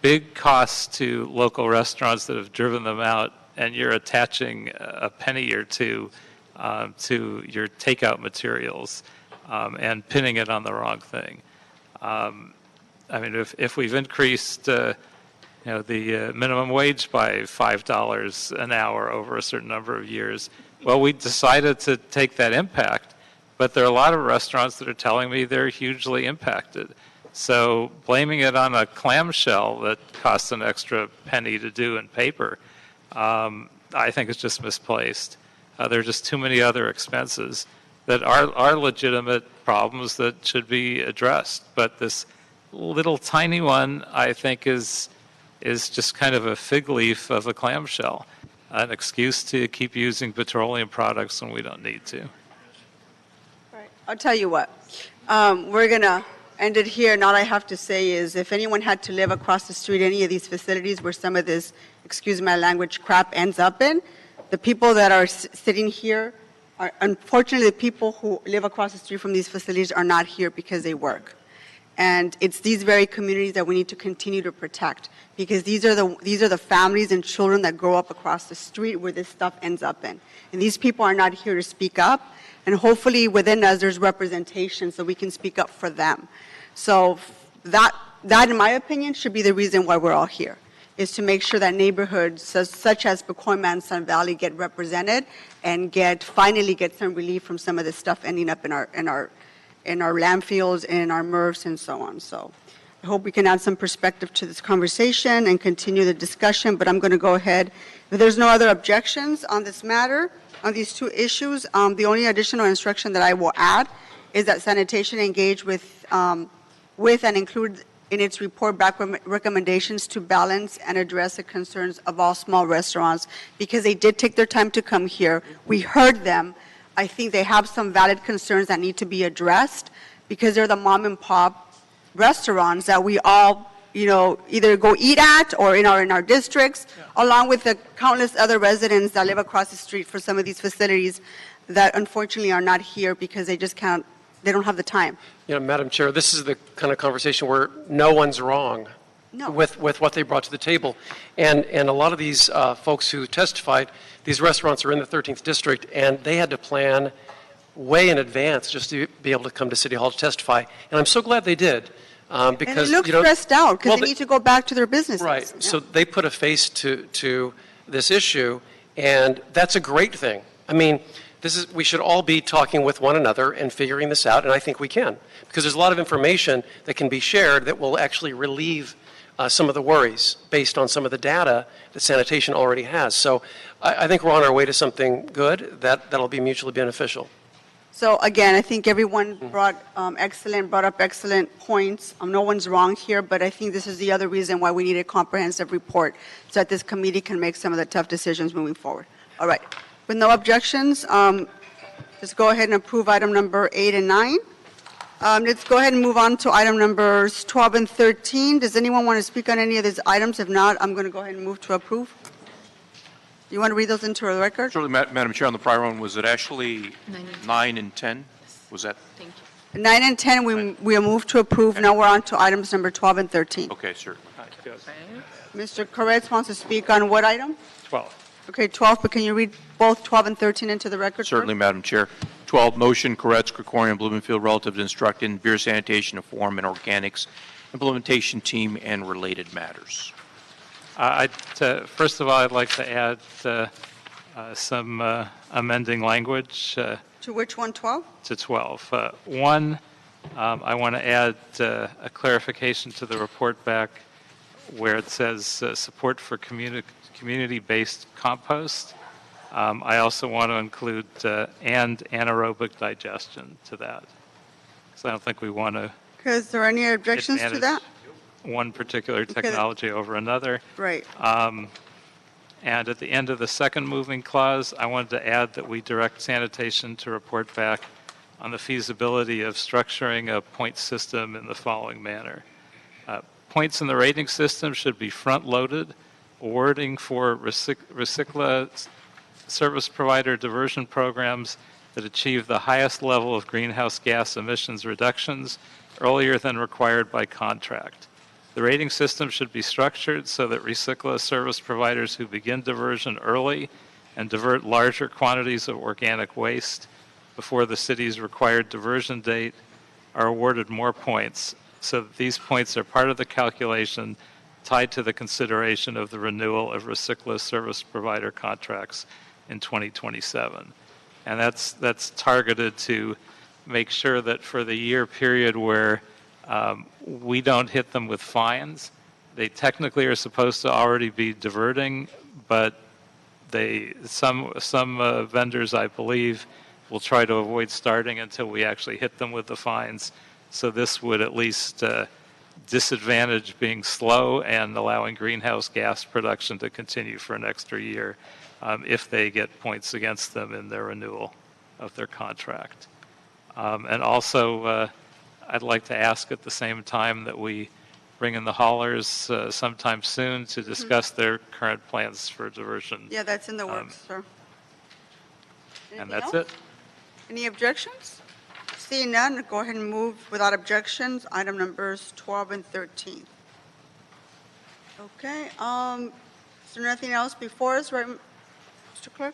big costs to local restaurants that have driven them out, and you're attaching a penny or two to your takeout materials and pinning it on the wrong thing. I mean, if we've increased the minimum wage by $5 an hour over a certain number of years, well, we decided to take that impact, but there are a lot of restaurants that are telling me they're hugely impacted. So blaming it on a clamshell that costs an extra penny to do in paper, I think is just misplaced. There are just too many other expenses that are legitimate problems that should be addressed. But this little tiny one, I think, is just kind of a fig leaf of a clamshell, an excuse to keep using petroleum products when we don't need to. Right. I'll tell you what. We're going to end it here, and all I have to say is if anyone had to live across the street, any of these facilities where some of this, excuse my language, crap ends up in, the people that are sitting here are, unfortunately, the people who live across the street from these facilities are not here because they work. And it's these very communities that we need to continue to protect, because these are the families and children that grow up across the street where this stuff ends up in. And these people are not here to speak up, and hopefully within us there's representation so we can speak up for them. So that in my opinion should be the reason why we're all here, is to make sure that neighborhoods such as Pacoima and Sun Valley get represented and finally get some relief from some of this stuff ending up in our landfills, in our MRFs, and so on. So I hope we can add some perspective to this conversation and continue the discussion, but I'm going to go ahead. If there's no other objections on this matter, on these two issues, the only additional instruction that I will add is that sanitation engage with and include in its report back recommendations to balance and address the concerns of all small restaurants, because they did take their time to come here. We heard them. I think they have some valid concerns that need to be addressed, because they're the mom and pop restaurants that we all either go eat at or in our districts, along with the countless other residents that live across the street for some of these facilities that unfortunately are not here because they just can't, they don't have the time. Madam Chair, this is the kind of conversation where no one's wrong with what they brought to the table. And a lot of these folks who testified, these restaurants are in the 13th district, and they had to plan way in advance just to be able to come to City Hall to testify. And I'm so glad they did. Because, and they look stressed out because they need to go back to their businesses. Right. Yeah. So they put a face to this issue, and that's a great thing. I mean, we should all be talking with one another and figuring this out, and I think we can. Because there's a lot of information that can be shared that will actually relieve some of the worries based on some of the data that sanitation already has. So I think we're on our way to something good that'll be mutually beneficial. So again, I think everyone brought up excellent points. No one's wrong here, but I think this is the other reason why we need a comprehensive report so that this committee can make some of the tough decisions moving forward. All right. With no objections, let's go ahead and approve item number 8 and 9. Let's go ahead and move on to item numbers 12 and 13. Does anyone want to speak on any of these items? If not, I'm going to go ahead and move to approve. You want to read those into the record? Certainly, Madam Chair, on the prior one, was it actually 9 and 10? Was that? Thank you. 9 and 10, we moved to approve. Now we're on to items number 12 and 13. Okay, sir. Mr. Koretz wants to speak on what item? 12. Okay, 12, but can you read both 12 and 13 into the record? Certainly, first? Madam Chair. 12, motion, Koretz, Krikorian, Blumenfield, relative to instructing beer sanitation, form, and organics implementation team and related matters. First of all, I'd like to add some amending language. To which one, 12? To 12. One, I want to add a clarification to the report back where it says support for community-based compost. I also want to include and anaerobic digestion to that. So I don't think we want to. Is there any objections to that? One particular technology over another. Right. And at the end of the second moving clause, I wanted to add that we direct sanitation to report back on the feasibility of structuring a point system in the following manner. Points in the rating system should be front-loaded, awarding for recycler service provider diversion programs that achieve the highest level of greenhouse gas emissions reductions earlier than required by contract. The rating system should be structured so that recycler service providers who begin diversion early and divert larger quantities of organic waste before the city's required diversion date are awarded more points, so that these points are part of the calculation tied to the consideration of the renewal of recycler service provider contracts in 2027. And that's targeted to make sure that for the year period where we don't hit them with fines, they technically are supposed to already be diverting, but some vendors, I believe, will try to avoid starting until we actually hit them with the fines. So this would at least disadvantage being slow and allowing greenhouse gas production to continue for an extra year if they get points against them in their renewal of their contract. And also, I'd like to ask at the same time that we bring in the haulers sometime soon to discuss their current plans for diversion. Yeah, that's in the works, sir. And that's else? it. Any objections? Seeing none, go ahead and move without objections, item numbers 12 and 13. Okay, is there nothing else before us, right, Mr. Clerk?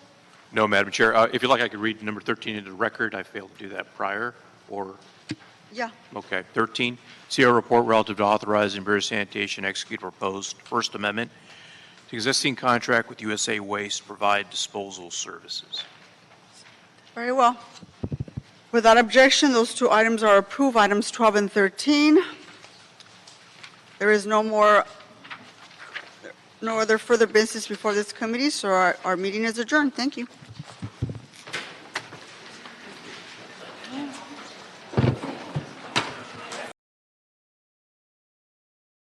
No, Madam Chair. If you'd like, I could read number 13 into the record. I failed to do that prior, or? Yeah. Okay. 13, CR report relative to authorizing beer sanitation execute proposed First Amendment to existing contract with USA Waste to provide disposal services. Very well. Without objection, those two items are approved, items 12 and 13. There is no other further business before this committee, so our meeting is adjourned. Thank you.